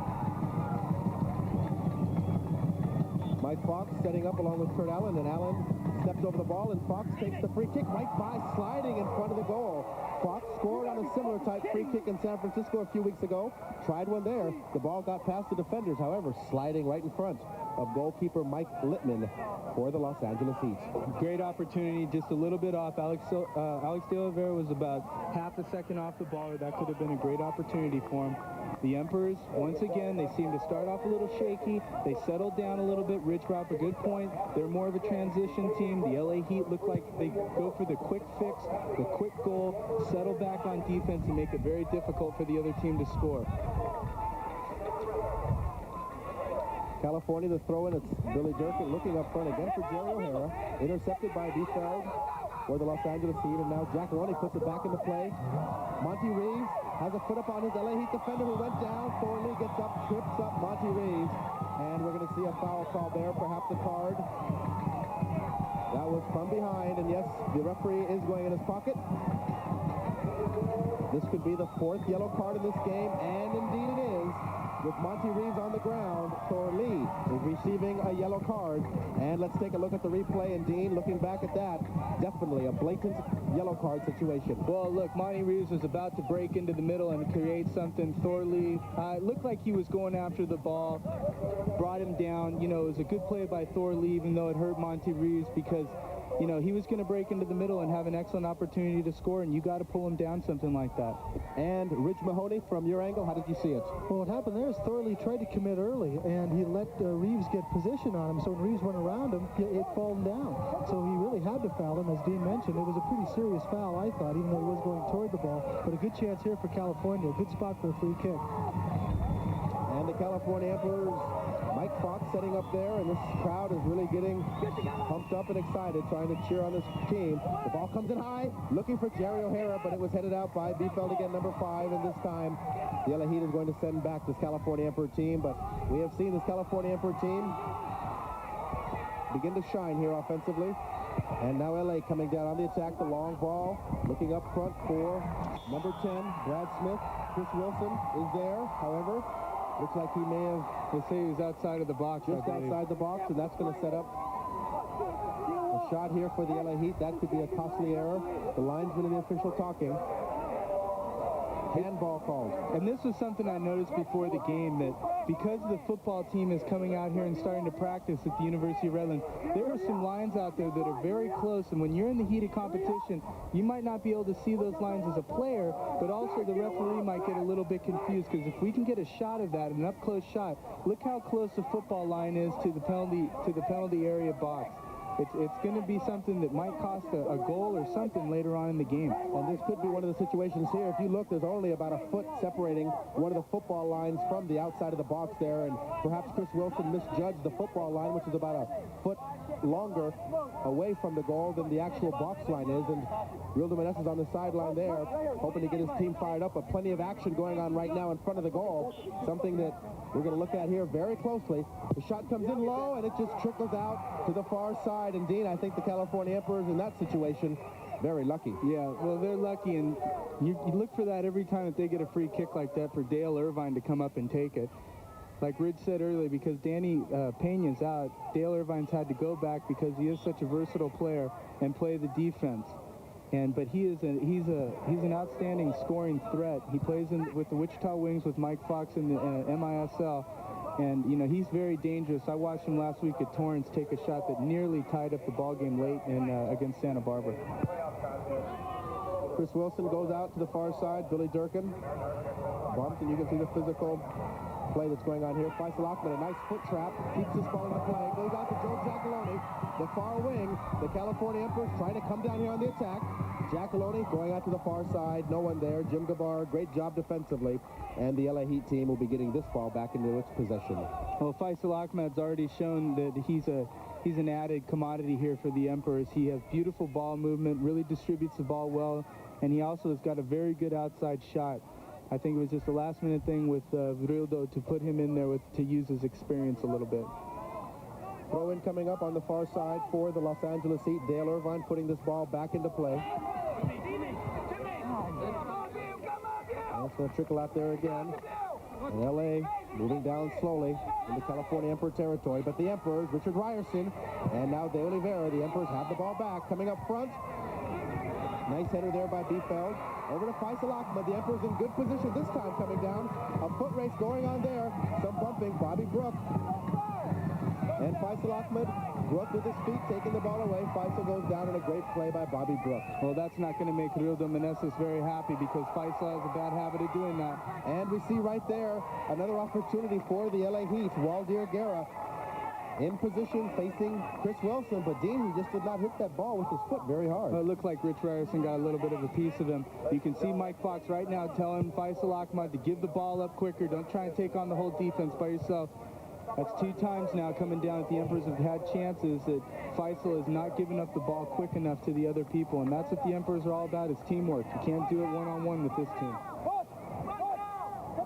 Mike Fox setting up along with Kurt Allen, and Allen steps over the ball, and Fox takes the free kick. Mike by sliding in front of the goal. Fox scored on a similar type free kick in San Francisco a few weeks ago. Tried one there. The ball got past the defenders, however, sliding right in front of goalkeeper Mike Littman for the Los Angeles Heat. Great opportunity, just a little bit off. Alex De Oliveira was about half a second off the ball. That could have been a great opportunity for him. The Emperors, once again, they seem to start off a little shaky. They settled down a little bit. Rich brought up a good point. They're more of a transition team. The LA Heat look like they go for the quick fix, the quick goal, settle back on defense, and make it very difficult for the other team to score. California, the throw-in, it's Billy Durkin looking up front again for Jerry O'Hara. Intercepted by Biefeld for the Los Angeles Heat, and now Jack Roney puts it back into play. Monty Reeves has a foot up on his LA Heat defender who went down. Thorley gets up, trips up Monty Reeves, and we're going to see a foul call there, perhaps a card. That was from behind, and yes, the referee is going in his pocket. This could be the fourth yellow card in this game, and indeed it is. With Monty Reeves on the ground, Thor Lee is receiving a yellow card. And let's take a look at the replay. And Dean, looking back at that, definitely a blatant yellow card situation. Well, look, Monty Reeves was about to break into the middle and create something. Thor Lee, it looked like he was going after the ball, brought him down. You know, it was a good play by Thor Lee, even though it hurt Monty Reeves because, you know, he was going to break into the middle and have an excellent opportunity to score, and you got to pull him down something like that. And Rich Mahoney, from your angle, how did you see it? Well, what happened there is Thorley tried to commit early, and he let Reeves get position on him, so when Reeves went around him, it fallen down. So he really had to foul him, as Dean mentioned. It was a pretty serious foul, I thought, even though he was going toward the ball. But a good chance here for California, a good spot for a free kick. And the California Emperors, Mike Fox setting up there, and this crowd is really getting pumped up and excited, trying to cheer on this team. The ball comes in high, looking for Jerry O'Hara, but it was headed out by Biefeld again, number 5, and this time the LA Heat is going to send back this California Emperor team, but we have seen this California Emperor team begin to shine here offensively. And now LA coming down on the attack, the long ball, looking up front for number 10, Brad Smith. Chris Wilson is there, however, looks like he may have... They say he was outside of the box, just outside the box, and that's going to set up a shot here for the LA Heat. That could be a costly error. The linesman and the official talking. Handball called. And this was something I noticed before the game, that because the football team is coming out here and starting to practice at the University of Redland, there are some lines out there that are very close, and when you're in the heat of competition, you might not be able to see those lines as a player, but also the referee might get a little bit confused, because if we can get a shot of that, an up-close shot, look how close the football line is to the penalty area box. It's going to be something that might cost a goal or something later on in the game. And this could be one of the situations here. If you look, there's only about a foot separating one of the football lines from the outside of the box there, and perhaps Chris Wilson misjudged the football line, which is about a foot longer away from the goal than the actual box line is. And Real Dominguez is on the sideline there, hoping to get his team fired up, but plenty of action going on right now in front of the goal, something that we're going to look at here very closely. The shot comes in low, and it just trickles out to the far side. And Dean, I think the California Emperors in that situation, very lucky. Yeah, well, they're lucky, and you look for that every time that they get a free kick like that for Dale Irvine to come up and take it. Like Rich said earlier, because Danny Pena's out, Dale Irvine's had to go back because he is such a versatile player and play the defense. But he's an outstanding scoring threat. He plays with the Wichita Wings with Mike Fox in the MISL. And, you know, he's very dangerous. I watched him last week at Torrance take a shot that nearly tied up the ball game late against Santa Barbara. Chris Wilson goes out to the far side. Billy Durkin bumped, and you can see the physical play that's going on here. Faisal Ahmed, a nice foot trap, keeps this ball in the play, goes out to Joe Giacalone, the far wing. The California Emperors trying to come down here on the attack. Giacalone going out to the far side, no one there. Jim Gabar, great job defensively, and the LA Heat team will be getting this ball back into its possession. Well, Faisal Ahmed's already shown that he's an added commodity here for the Emperors. He has beautiful ball movement, really distributes the ball well, and he also has got a very good outside shot. I think it was just a last-minute thing with Vrildo to put him in there to use his experience a little bit. Throw-in coming up on the far side for the Los Angeles Heat. Dale Irvine putting this ball back into play. And it's going to trickle out there again. And LA moving down slowly into California Emperor territory. But the Emperors, Richard Ryerson, and now De Oliveira, the Emperors have the ball back. Coming up front. Nice header there by Biefeld. Over to Faisal Ahmed. The Emperors in good position this time coming down. A foot race going on there. Some bumping. Bobby Brook. And Faisal Ahmed, Brook with his feet taking the ball away. Faisal goes down in a great play by Bobby Brook. Well, that's not going to make Rildo Meneses very happy because Faisal has a bad habit of doing that. And we see right there another opportunity for the LA Heat. Waldir Guerra in position facing Chris Wilson, but Dean, he just did not hit that ball with his foot very hard. Well, it looked like Rich Ryerson got a little bit of a piece of him. You can see Mike Fox right now telling Faisal Ahmed to give the ball up quicker. Don't try and take on the whole defense by yourself. That's 2 times now coming down that the Emperors have had chances that Faisal has not given up the ball quick enough to the other people, and that's what the Emperors are all about, is teamwork. You can't do it one-on-one with this team.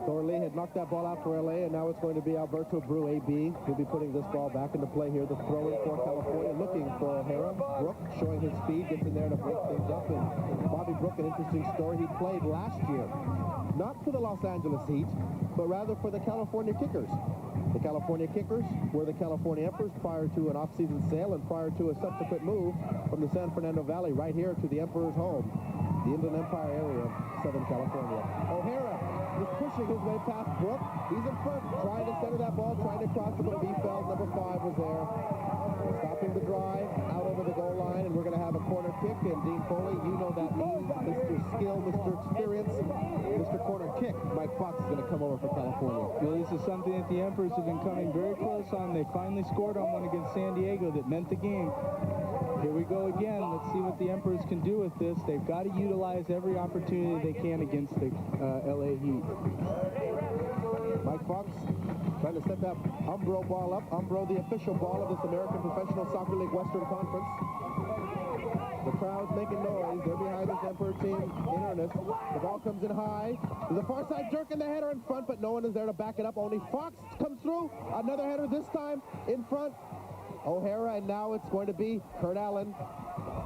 Thorley had knocked that ball out for LA, and now it's going to be Alberto Bru, AB, who'll be putting this ball back into play here. The throw-in for California, looking for O'Hara. Brook showing his speed, gets in there to break things up. And Bobby Brook, an interesting story. He played last year, not for the Los Angeles Heat, but rather for the California Kickers. The California Kickers were the California Emperors prior to an off-season sale and prior to a subsequent move from the San Fernando Valley right here to the Emperors' home, the Inland Empire area of Southern California. O'Hara is pushing his way past Brook. He's in front, trying to center that ball, trying to cross it, but Biefeld, number 5, was there. Stopping the drive, out over the goal line, and we're going to have a corner kick. And Dean Foley, you know that means Mr. Skill, Mr. Experience, Mr. Corner Kick. Mike Fox is going to come over for California. Well, this is something that the Emperors have been coming very close on. They finally scored on one against San Diego that meant the game. Here we go again. Let's see what the Emperors can do with this. They've got to utilize every opportunity they can against the LA Heat. Mike Fox trying to set that Umbro ball up. Umbro, the official ball of this American Professional Soccer League Western Conference. The crowd's making noise. They're behind this Emperor team in earnest. The ball comes in high. To the far side, Durkin, the header in front, but no one is there to back it up. Only Fox comes through. Another header this time in front. O'Hara, and now it's going to be Kurt Allen.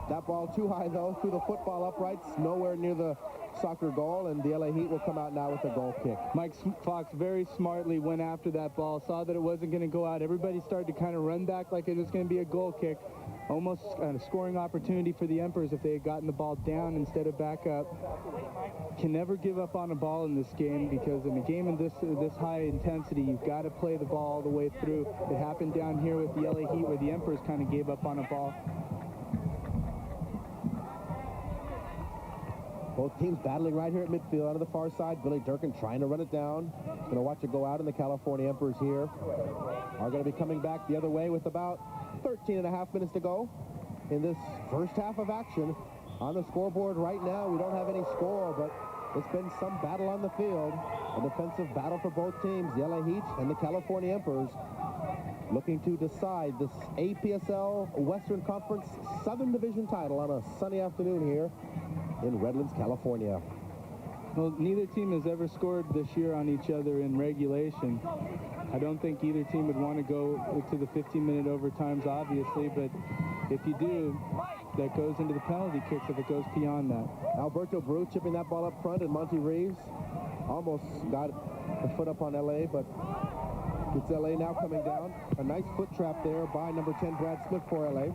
That ball too high, though, through the football uprights, nowhere near the soccer goal, and the LA Heat will come out now with a goal kick. Mike Fox very smartly went after that ball, saw that it wasn't going to go out. Everybody started to kind of run back like it was going to be a goal kick. Almost a scoring opportunity for the Emperors if they had gotten the ball down instead of back up. Can never give up on a ball in this game, because in a game of this high intensity, you've got to play the ball all the way through. It happened down here with the LA Heat where the Emperors kind of gave up on a ball. Both teams battling right here at midfield. On the far side, Billy Durkin trying to run it down. Going to watch it go out, and the California Emperors here are going to be coming back the other way with about 13 and a half minutes to go in this first half of action. On the scoreboard right now, we don't have any score, but it's been some battle on the field. A defensive battle for both teams, the LA Heat and the California Emperors, looking to decide this APSL Western Conference Southern Division title on a sunny afternoon here in Redlands, California. Well, neither team has ever scored this year on each other in regulation. I don't think either team would want to go to the 15-minute overtimes, obviously, but if you do, that goes into the penalty kicks if it goes beyond that. Alberto Bru chipping that ball up front, and Monty Reeves almost got the foot up on LA, but it's LA now coming down. A nice foot trap there by number 10, Brad Smith, for LA.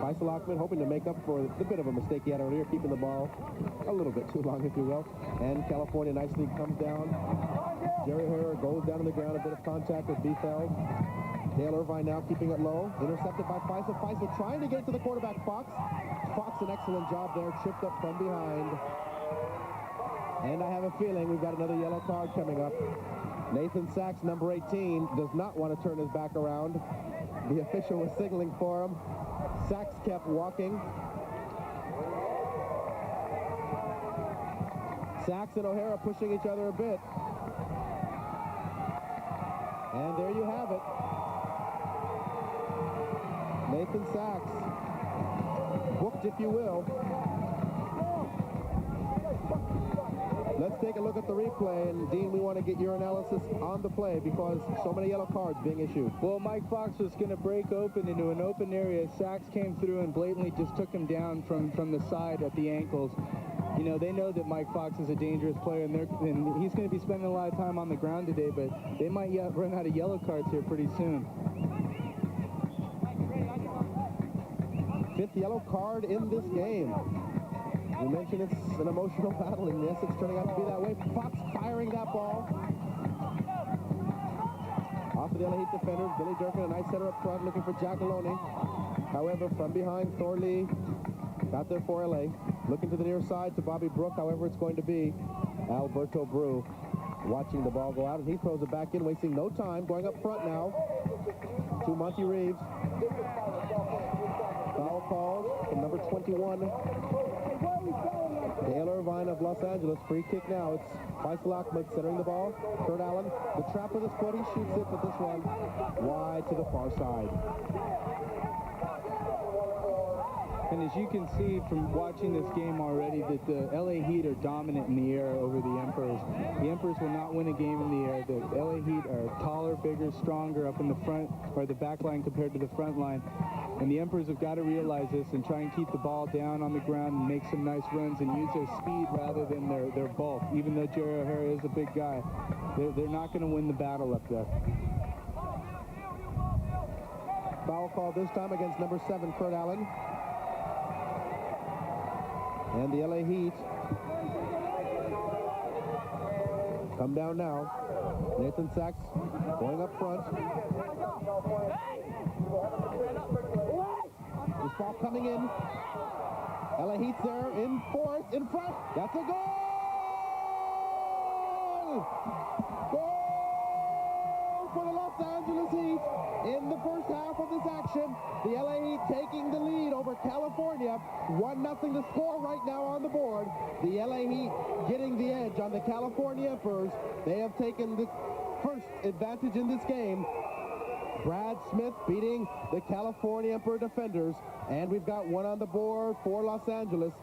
Faisal Ahmed hoping to make up for the bit of a mistake he had earlier, keeping the ball a little bit too long, if you will. And California nicely comes down. Jerry O'Hara goes down to the ground, a bit of contact with Biefeld. Dale Irvine now keeping it low. Intercepted by Faisal. Faisal trying to get to the quarterback, Fox. Fox, an excellent job there, chipped up from behind. And I have a feeling we've got another yellow card coming up. Nathan Sachs, number 18, does not want to turn his back around. The official was signaling for him. Sachs kept walking. Sachs and O'Hara pushing each other a bit. And there you have it. Nathan Sachs, booked if you will. Let's take a look at the replay, and Dean, we want to get your analysis on the play because so many yellow cards being issued. Well, Mike Fox was going to break open into an open area. Sachs came through and blatantly just took him down from the side at the ankles. You know, they know that Mike Fox is a dangerous player, and he's going to be spending a lot of time on the ground today, but they might run out of yellow cards here pretty soon. Fifth yellow card in this game. You mentioned it's an emotional battle, and yes, it's turning out to be that way. Fox firing that ball. Off of the LA Heat defenders, Billy Durkin, a nice header up front, looking for Giacalone. However, from behind, Thor Lee got there for LA. Looking to the near side to Bobby Brook, however, it's going to be Alberto Bru watching the ball go out, and he throws it back in, wasting no time, going up front now to Monty Reeves. Foul called from number 21. Dale Irvine of Los Angeles. Free kick now. It's Faisal Ahmed centering the ball. Kurt Allen, the trap with his foot. He shoots it, but this one wide to the far side. And as you can see from watching this game already, that the LA Heat are dominant in the air over the Emperors. The Emperors will not win a game in the air. The LA Heat are taller, bigger, stronger up in the front, or the back line compared to the front line. And the Emperors have got to realize this and try and keep the ball down on the ground and make some nice runs and use their speed rather than their bulk. Even though Jerry O'Hara is a big guy, they're not going to win the battle up there. Foul call this time against number 7, Kurt Allen. And the LA Heat come down now. Nathan Sachs going up front. This ball coming in. LA Heat's there in force, in front. That's a goal! Goal for the Los Angeles Heat in the first half of this action. The LA Heat taking the lead over California. 1-0 to score right now on the board. The LA Heat getting the edge on the California Emperors. They have taken the first advantage in this game. Brad Smith beating the California Emperor defenders. And we've got one on the board for Los Angeles.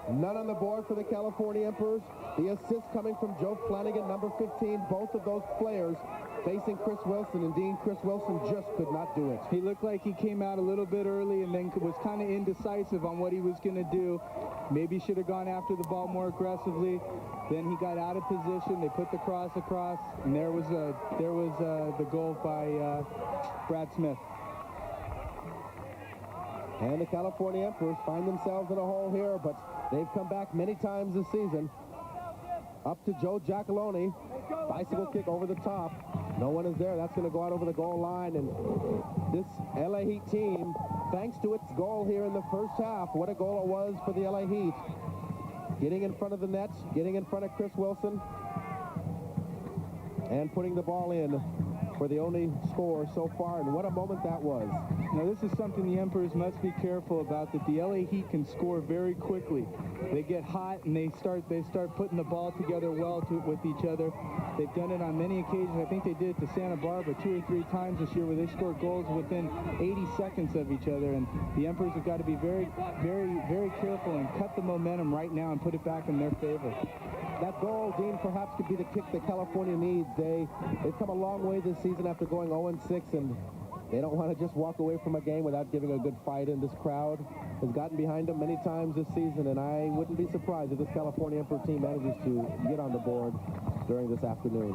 None on the board for the California Emperors. The assist coming from Joe Flanagan, number 15. Both of those players facing Chris Wilson. Indeed, Chris Wilson just could not do it. He looked like he came out a little bit early and then was kind of indecisive on what he was going to do. Maybe should have gone after the ball more aggressively. Then he got out of position. They put the cross across, and there was the goal by Brad Smith. And the California Emperors find themselves in a hole here, but they've come back many times this season. Up to Joe Giacalone. Bicycle kick over the top. No one is there. That's going to go out over the goal line. And this LA Heat team, thanks to its goal here in the first half, what a goal it was for the LA Heat. Getting in front of the net, getting in front of Chris Wilson, and putting the ball in for the only score so far. And what a moment that was. Now, this is something the Emperors must be careful about, that the LA Heat can score very quickly. They get hot and they start putting the ball together well with each other. They've done it on many occasions. I think they did it to Santa Barbara 2 or 3 times this year, where they scored goals within 80 seconds of each other. And the Emperors have got to be very, very, very careful and cut the momentum right now and put it back in their favor. That goal, Dean, perhaps could be the kick that California needs. They've come a long way this season after going 0-6, and they don't want to just walk away from a game without giving a good fight. And this crowd has gotten behind them many times this season, and I wouldn't be surprised if this California Emperor team manages to get on the board during this afternoon.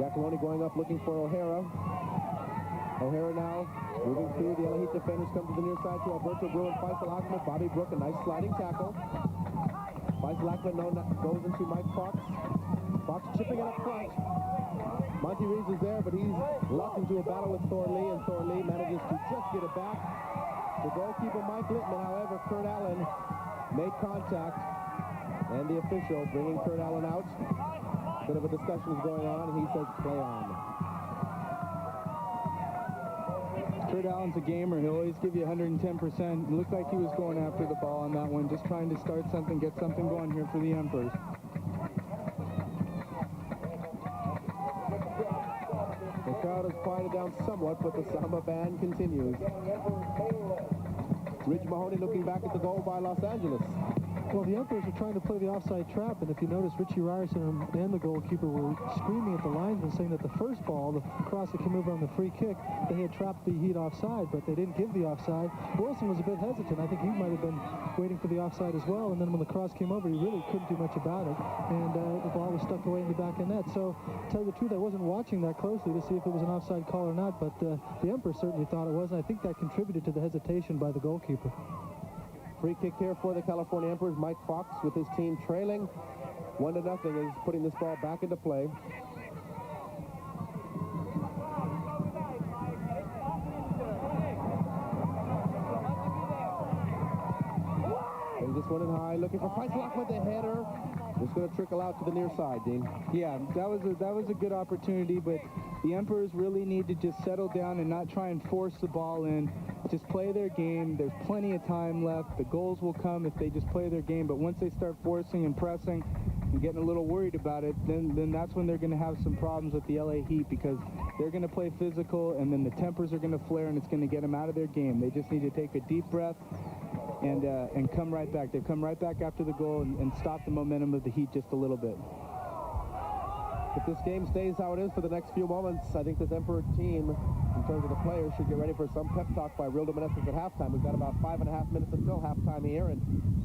Giacalone going up looking for O'Hara. O'Hara now moving through. The LA Heat defenders come to the near side to Alberto Brew and Faisal Ahmed. Bobby Brook, a nice sliding tackle. Faisal Ahmed goes into Mike Fox. Fox chipping it up front. Monty Reeves is there, but he's locked into a battle with Thor Lee, and Thor Lee manages to just get it back. The goalkeeper, Mike Littman, however, Kurt Allen made contact, and the official bringing Kurt Allen out. Bit of a discussion is going on, and he says play on. Kurt Allen's a gamer. He'll always give you 110%. It looked like he was going after the ball on that one, just trying to start something, get something going here for the Emperors. The crowd has quieted down somewhat, but the Samba band continues. Rich Mahoney looking back at the goal by Los Angeles. Well, the Emperors are trying to play the offside trap, and if you notice, Richie Ryerson and the goalkeeper were screaming at the linesman, saying that the first ball, the cross that came over on the free kick, they had trapped the Heat offside, but they didn't give the offside. Wilson was a bit hesitant. I think he might have been waiting for the offside as well, and then when the cross came over, he really couldn't do much about it, and the ball was stuck away in the back of net. So, to tell you the truth, I wasn't watching that closely to see if it was an offside call or not, but the Emperors certainly thought it was, and I think that contributed to the hesitation by the goalkeeper. Free kick here for the California Emperors. Mike Fox with his team trailing 1-0 is putting this ball back into play. Brings this one in high, looking for Faisal Ahmed, the header. It's going to trickle out to the near side, Dean. Yeah, that was a good opportunity, but the Emperors really need to just settle down and not try and force the ball in. Just play their game. There's plenty of time left. The goals will come if they just play their game, but once they start forcing and pressing and getting a little worried about it, then that's when they're going to have some problems with the LA Heat, because they're going to play physical, and then the tempers are going to flare, and it's going to get them out of their game. They just need to take a deep breath and come right back. They've come right back after the goal and stop the momentum of the Heat just a little bit. If this game stays how it is for the next few moments, I think this Emperor team, in terms of the players, should get ready for some pep talk by Real Dominicans at halftime. We've got about 5.5 minutes until halftime here, and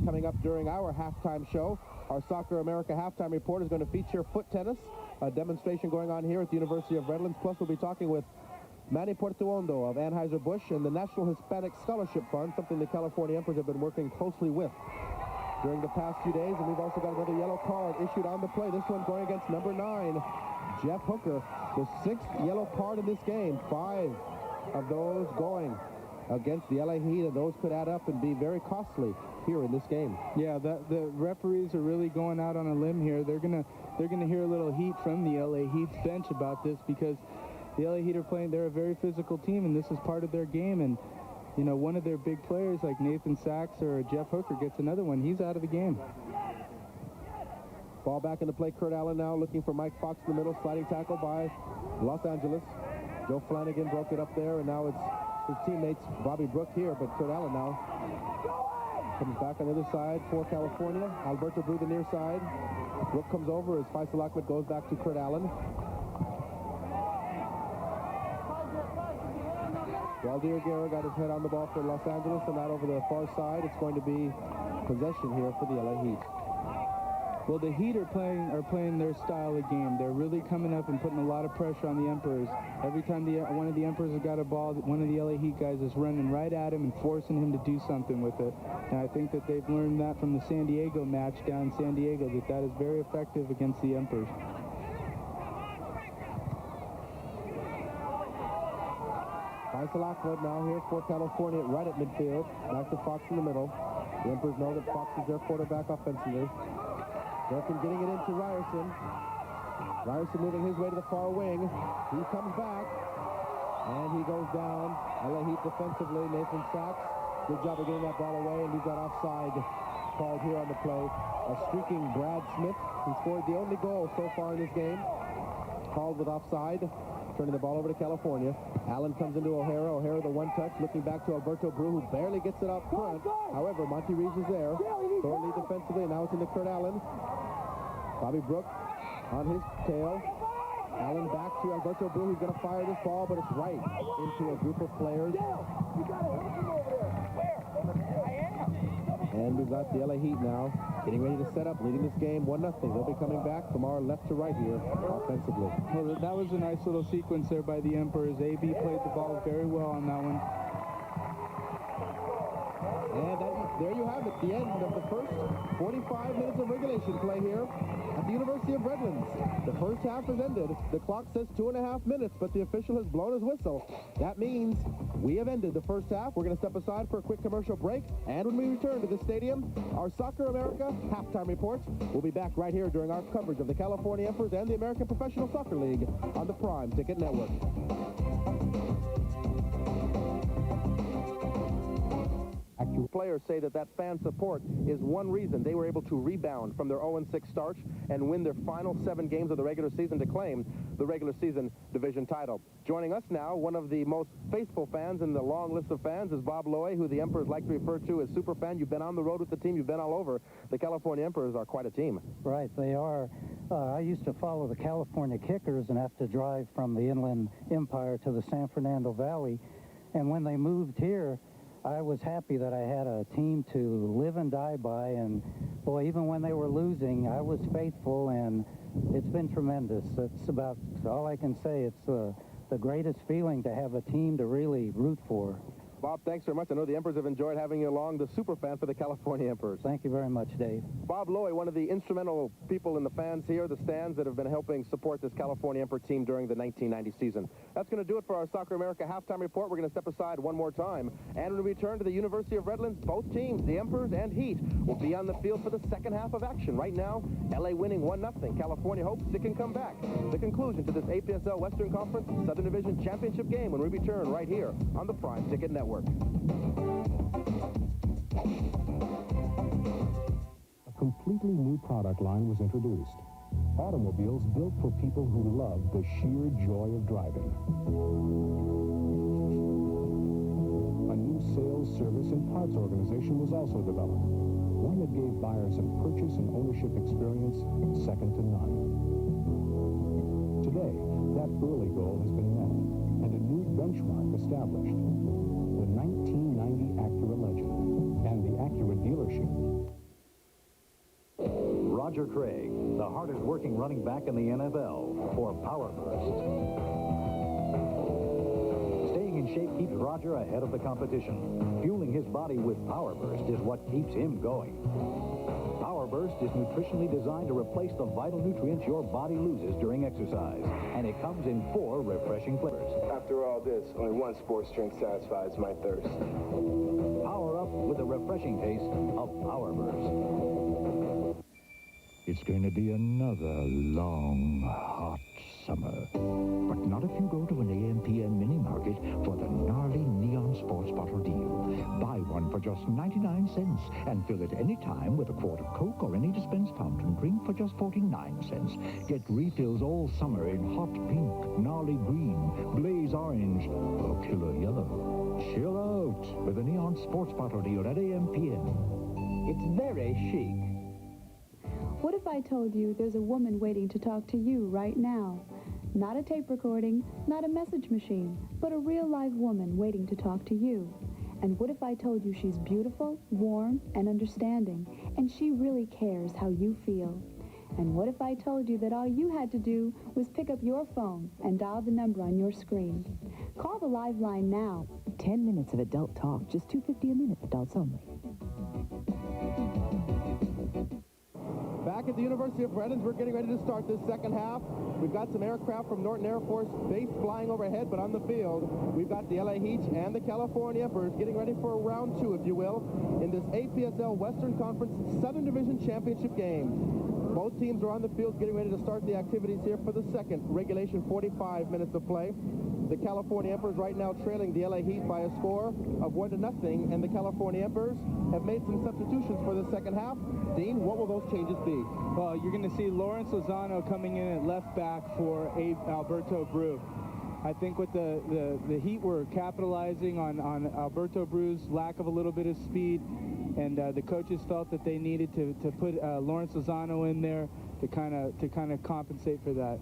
coming up during our halftime show, our Soccer America halftime report is going to feature foot tennis, a demonstration going on here at the University of Redlands. Plus, we'll be talking with Manny Portuondo of Anheuser-Busch and the National Hispanic Scholarship Fund, something the California Emperors have been working closely with during the past few days. And we've also got another yellow card issued on the play. This one going against number 9, Jeff Hooker. The 6th yellow card in this game. 5 of those going against the LA Heat, and those could add up and be very costly here in this game. Yeah, the referees are really going out on a limb here. They're gonna hear a little heat from the LA Heat's bench about this, because the LA Heat are playing. They're a very physical team, and this is part of their game. And you know, one of their big players like Nathan Sachs or Jeff Hooker gets another one, he's out of the game. Ball back into play. Kurt Allen now looking for Mike Fox in the middle. Sliding tackle by Los Angeles. Joe Flanagan broke it up there, and now it's his teammates, Bobby Brook here, but Kurt Allen now comes back on the other side for California. Alberto Brew the near side. Brook comes over as Faisal Ahmed goes back to Kurt Allen. Waldir Guerra got his head on the ball for Los Angeles, and out over the far side, it's going to be possession here for the LA Heat. Well, the Heat are playing their style of game. They're really coming up and putting a lot of pressure on the Emperors. Every time one of the Emperors has got a ball, one of the LA Heat guys is running right at him and forcing him to do something with it. And I think that they've learned that from the San Diego match down in San Diego, that is very effective against the Emperors. Faisal Ahmed now here for California right at midfield. Back to Fox in the middle. The Emperors know that Fox is their quarterback offensively. Durkin getting it into Ryerson. Ryerson moving his way to the far wing. He comes back, and he goes down. LA Heat defensively. Nathan Sachs, good job of getting that ball away, and we've got offside called here on the play. A streaking Brad Smith, who scored the only goal so far in this game, called with offside, turning the ball over to California. Allen comes into O'Hara. O'Hara the one-touch, looking back to Alberto Brew, who barely gets it up front. However, Monty Reeves is there. Thorn lead defensively, and now it's into Kurt Allen. Bobby Brook on his tail. Allen back to Alberto Brew. He's going to fire this ball, but it's right into a group of players. And we've got the LA Heat now getting ready to set up, leading this game 1-0. They'll be coming back from our left to right here offensively. Well, that was a nice little sequence there by the Emperors. AB played the ball very well on that one. And there you have it, the end of the first 45 minutes of regulation play here at the University of Redlands. The first half has ended. The clock says 2.5 minutes, but the official has blown his whistle. That means we have ended the first half. We're going to step aside for a quick commercial break, and when we return to the stadium, our Soccer America halftime report. We'll be back right here during our coverage of the California Emperors and the American Professional Soccer League on the Prime Ticket Network. Players say that fan support is one reason they were able to rebound from their 0-6 start and win their final 7 games of the regular season to claim the regular season division title. Joining us now, one of the most faithful fans in the long list of fans is Bob Lowy, who the Emperors like to refer to as super fan. You've been on the road with the team. You've been all over. The California Emperors are quite a team. Right, they are. I used to follow the California Kickers and have to drive from the Inland Empire to the San Fernando Valley. And when they moved here, I was happy that I had a team to live and die by, and boy, even when they were losing, I was faithful, and it's been tremendous. That's about all I can say. It's the greatest feeling to have a team to really root for. Bob, thanks very much. I know the Emperors have enjoyed having you along, the super fan for the California Emperors. Thank you very much, Dave. Bob Lowy, one of the instrumental people in the fans here, the stands, that have been helping support this California Emperor team during the 1990 season. That's going to do it for our Soccer America halftime report. We're going to step aside one more time. And when we return to the University of Redlands, both teams, the Emperors and Heat, will be on the field for the second half of action. Right now, LA winning 1-0. California hopes it can come back. The conclusion to this APSL Western Conference Southern Division Championship game when we return right here on the Prime Ticket Network. A completely new product line was introduced. Automobiles built for people who love the sheer joy of driving. A new sales, service, and parts organization was also developed. One that gave buyers a purchase and ownership experience second to none. Today, that early goal has been met and a new benchmark established. The 1990 Acura Legend and the Acura dealership. Roger Craig, the hardest working running back in the NFL, for Power Burst. Staying in shape keeps Roger ahead of the competition. Fueling his body with Power Burst is what keeps him going. Power Burst is nutritionally designed to replace the vital nutrients your body loses during exercise, and it comes in 4 refreshing flavors. After all this, only one sports drink satisfies my thirst. Power up with the refreshing taste of Power Burst. It's going to be another long, hot summer. But not if you go to an AMPM mini market for the gnarly neon sports bottle deal. Buy one for for just 99 cents and fill it any time with a quart of Coke or any dispensed fountain drink for just 49 cents. Get refills all summer in hot pink, gnarly green, blaze orange, or killer yellow. Chill out with a neon sports bottle deal at AM/PM. It's very chic. What if I told you there's a woman waiting to talk to you right now? Not a tape recording, not a message machine, but a real live woman waiting to talk to you. And what if I told you she's beautiful, warm, and understanding, and she really cares how you feel? And what if I told you that all you had to do was pick up your phone and dial the number on your screen? Call the live line now. 10 minutes of adult talk, just $2.50 a minute, adults only. Back at the University of Redlands, we're getting ready to start this second half. We've got some aircraft from Norton Air Force Base flying overhead, but on the field, we've got the LA Heat and the California Emperors getting ready for round two, if you will, in this APSL Western Conference Southern Division Championship game. Both teams are on the field getting ready to start the activities here for the second regulation 45 minutes of play. The California Emperors right now trailing the LA Heat by a score of 1-0, and the California Emperors have made some substitutions for the second half. Dean, what will those changes be? Well, you're going to see Lawrence Lozano coming in at left back for Alberto Bru. I think with the Heat were capitalizing on Alberto Bru's lack of a little bit of speed, and the coaches felt that they needed to put Lawrence Lozano in there to kind of compensate for that.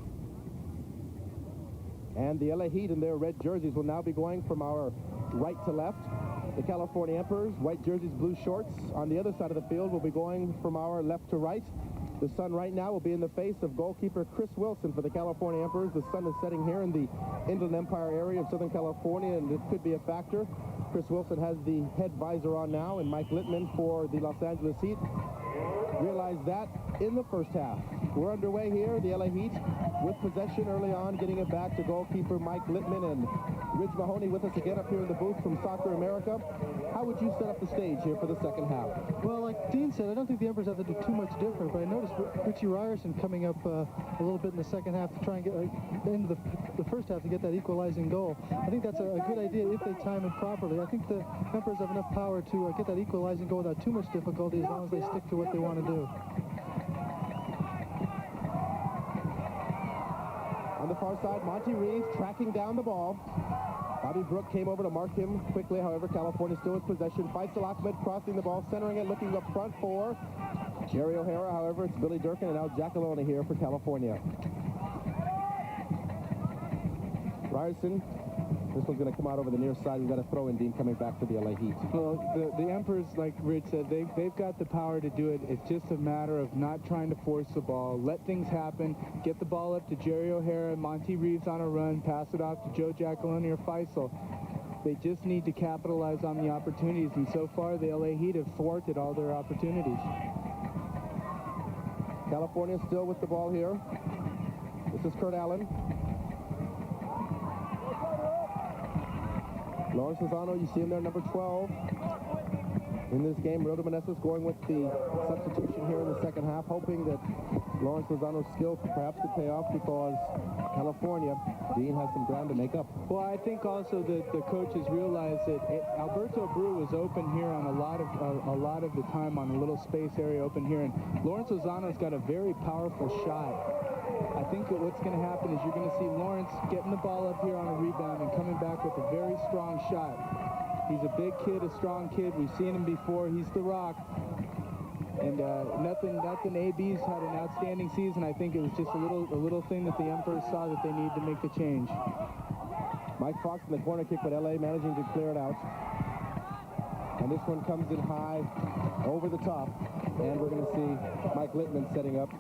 And the LA Heat in their red jerseys will now be going from our right to left. The California Emperors, white jerseys, blue shorts, on the other side of the field will be going from our left to right. The sun right now will be in the face of goalkeeper Chris Wilson for the California Emperors. The sun is setting here in the Inland Empire area of Southern California, and it could be a factor. Chris Wilson has the head visor on now, and Mike Littman for the Los Angeles Heat realized that in the first half. We're underway here, the LA Heat with possession early on, getting it back to goalkeeper Mike Littman, and Ridge Mahoney with us again up here in the booth from Soccer America. How would you set up the stage here for the second half? Well, like Dean said, I don't think the Emperors have to do too much different, but I noticed Richie Ryerson coming up a little bit in the second half to try and get into the first half to get that equalizing goal. I think that's a good idea if they time it properly. I think the Emperors have enough power to get that equalizing goal without too much difficulty as long as they stick to what they want to do. On the far side, Monty Reeves tracking down the ball. Bobby Brook came over to mark him quickly. However, California still with possession. Faisal Ahmed crossing the ball, centering it, looking up front for Jerry O'Hara. However, it's Billy Durkin and now Jackalona here for California. Ryerson, this one's going to come out over the near side. We've got a throw-in, Dean, coming back for the LA Heat. Well, the Emperors, like Rich said, they've got the power to do it. It's just a matter of not trying to force the ball. Let things happen. Get the ball up to Jerry O'Hara, Monty Reeves on a run, pass it off to Joe Jackaloni or Faisal. They just need to capitalize on the opportunities, and so far the LA Heat have thwarted all their opportunities. California still with the ball here. This is Kurt Allen. Lawrence Lozano, you see him there, number 12. In this game, Rildo Meneses going with the substitution here in the second half, hoping that Lawrence Lozano's skill perhaps could pay off because California, Dean, has some ground to make up. Well, I think also that the coaches realized that Alberto Bru was open here on a lot of the time on a little space area open here, and Lawrence Lozano's got a very powerful shot. I think that what's going to happen is you're going to see Lawrence getting the ball up here on a rebound and coming back with a very strong shot. He's a big kid, a strong kid. We've seen him before. He's the Rock. And nothing. AB's had an outstanding season. I think it was just a little thing that the Emperors saw that they needed to make the change. Mike Fox in the corner kick, but LA managing to clear it out. And this one comes in high over the top. And we're going to see Mike Littman setting up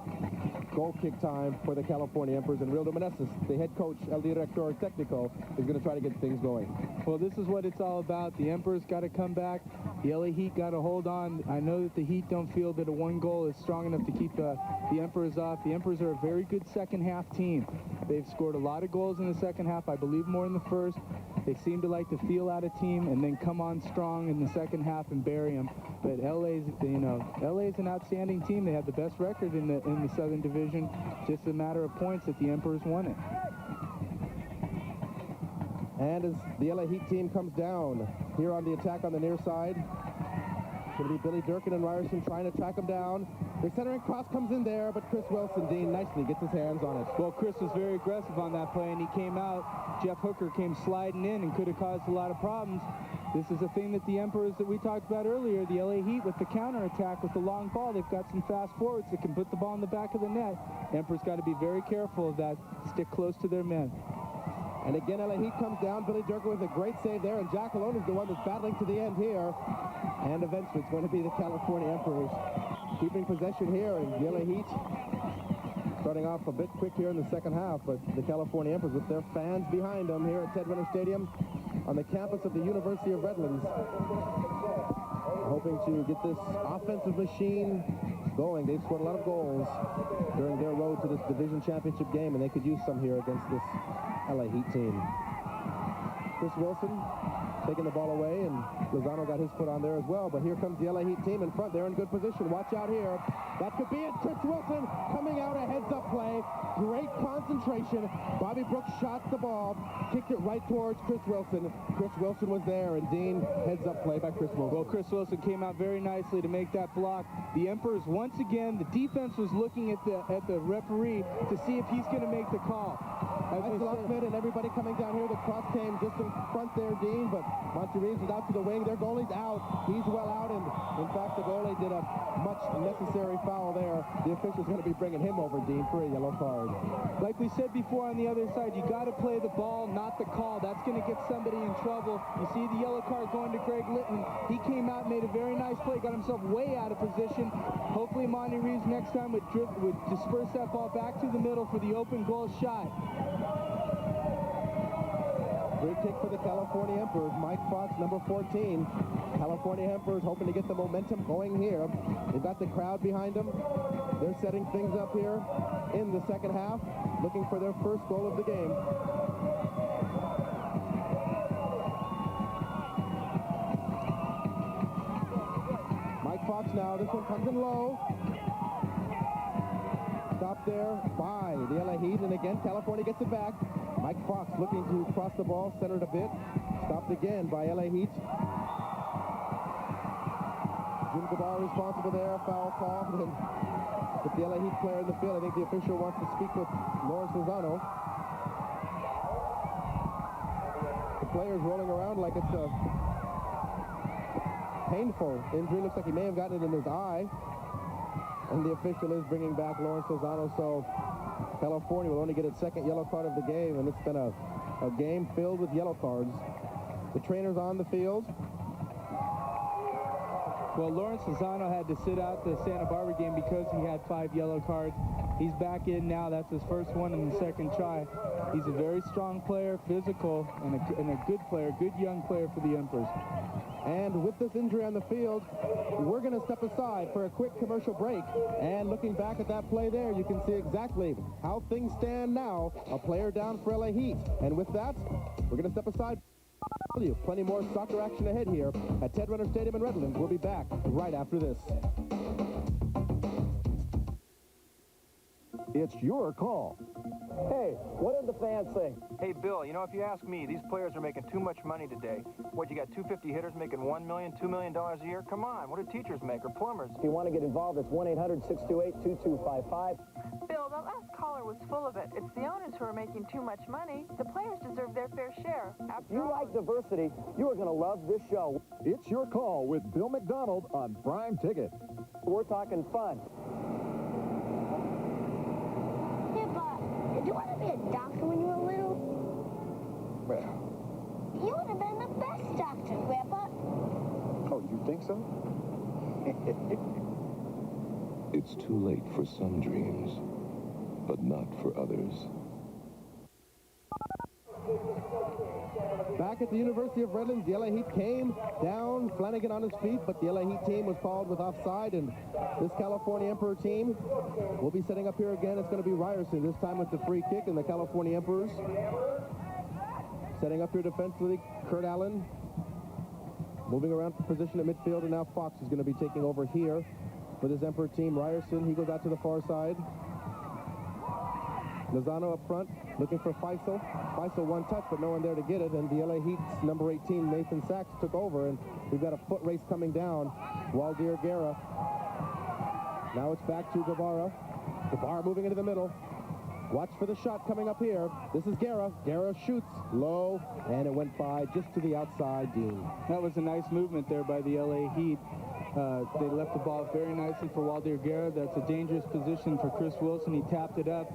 goal kick time for the California Emperors, and Rildo Meneses, the head coach, El Director Technico, is going to try to get things going. Well, this is what it's all about. The Emperors got to come back. The LA Heat got to hold on. I know that the Heat don't feel that a one goal is strong enough to keep the Emperors off. The Emperors are a very good second half team. They've scored a lot of goals in the second half, I believe more in the first. They seem to like to feel out a team and then come on strong in the second half and bury them. But LA's an outstanding team. They have the best record in the Southern Division. Just a matter of points that the Emperors won it. And as the LA Heat team comes down here on the attack on the near side, It's going to be Billy Durkin and Ryerson trying to track him down. The centering cross comes in there, but Chris Wilson, Dean, nicely gets his hands on it. Well, Chris was very aggressive on that play, and he came out. Jeff Hooker came sliding in and could have caused a lot of problems. This is a thing that the Emperors that we talked about earlier, the LA Heat with the counterattack with the long ball, they've got some fast forwards that can put the ball in the back of the net. Emperors got to be very careful of that, stick close to their men. And again, LA Heat comes down. Billy Durkin with a great save there, and Jack Malone is the one that's battling to the end here. And eventually it's going to be the California Emperors keeping possession here, and the LA Heat starting off a bit quick here in the second half, but the California Emperors with their fans behind them here at Ted Renner Stadium on the campus of the University of Redlands, hoping to get this offensive machine going. They've scored a lot of goals during their road to this division championship game, and they could use some here against this LA Heat team. Chris Wilson taking the ball away, and Lozano got his foot on there as well, but here comes the LA Heat team in front. They're in good position. Watch out here. That could be it. Chris Wilson coming out, a heads-up play. Great concentration. Bobby Brooks shot the ball, kicked it right towards Chris Wilson. Chris Wilson was there, and Dean, heads-up play by Chris Wilson. Well, Chris Wilson came out very nicely to make that block. The Emperors, once again, the defense was looking at the referee to see if he's going to make the call. Nice lockman and everybody coming down here. The cross came just in front there, Dean, but Monty Reeves is out to the wing. Their goalie's out. He's well out, and in fact, the goalie did a much necessary foul there. The official's going to be bringing him over, Dean, for a yellow card. Like we said before on the other side, you got to play the ball, not the call. That's going to get somebody in trouble. You see the yellow card going to Greg Litton. He came out, made a very nice play, got himself way out of position. Hopefully Monty Reeves next time would disperse that ball back to the middle for the open goal shot. Free kick for the California Emperors. Mike Fox, number 14. California Emperors hoping to get the momentum going here. They've got the crowd behind them. They're setting things up here in the second half, looking for their first goal of the game. Mike Fox now. This one comes in low. Stopped there by the LA Heat, and again, California gets it back. Mike Fox looking to cross the ball, centered a bit. Stopped again by LA Heat. Jim Gabar responsible there, foul call. And with the LA Heat player in the field, I think the official wants to speak with Lawrence Lozano. The player's rolling around like it's a painful injury. Looks like he may have gotten it in his eye. And the official is bringing back Lawrence Lozano, so California will only get its second yellow card of the game, and it's been a game filled with yellow cards. The trainer's on the field. Well, Lawrence Lozano had to sit out the Santa Barbara game because he had 5 yellow cards. He's back in now. That's his first one in the second try. He's a very strong player, physical, and a good player, good young player for the Emperors. And with this injury on the field, we're going to step aside for a quick commercial break. And looking back at that play there, you can see exactly how things stand now. A player down for LA Heat. And with that, we're going to step aside. Plenty more soccer action ahead here at Ted Renner Stadium in Redlands. We'll be back right after this. It's your call. Hey, what did the fans think? Hey, Bill, you know, if you ask me, these players are making too much money today. What, you got 250 hitters making $1 million, $2 million a year? Come on, what do teachers make, or plumbers? If you want to get involved, it's 1-800-628-2255. Bill, the last caller was full of it. It's the owners who are making too much money. The players deserve their fair share. If you like diversity, you are going to love this show. It's your call with Bill McDonald on Prime Ticket. We're talking fun. Did you want to be a doctor when you were little? Well, You would have been the best doctor, Grandpa. oh, you think so? It's too late for some dreams, but not for others. Back at the University of Redlands, the LA Heat came down, Flanagan on his feet, but the LA Heat team was called with offside, and this California Emperor team will be setting up here again. It's going to be Ryerson, this time with the free kick, and the California Emperors setting up here defensively. Kurt Allen moving around for position at midfield, and now Fox is going to be taking over here for this Emperor team. Ryerson, he goes out to the far side. Lozano up front, looking for Faisal. Faisal one touch, but no one there to get it, and the LA Heat's number 18, Nathan Sachs, took over, and we've got a foot race coming down. Waldir Guerra. Now it's back to Guevara. Guevara moving into the middle. Watch for the shot coming up here. This is Guerra. Guerra shoots low, and it went by just to the outside, Dean. That was a nice movement there by the LA Heat. They left the ball very nicely for Waldir Guerra. That's a dangerous position for Chris Wilson. He tapped it up,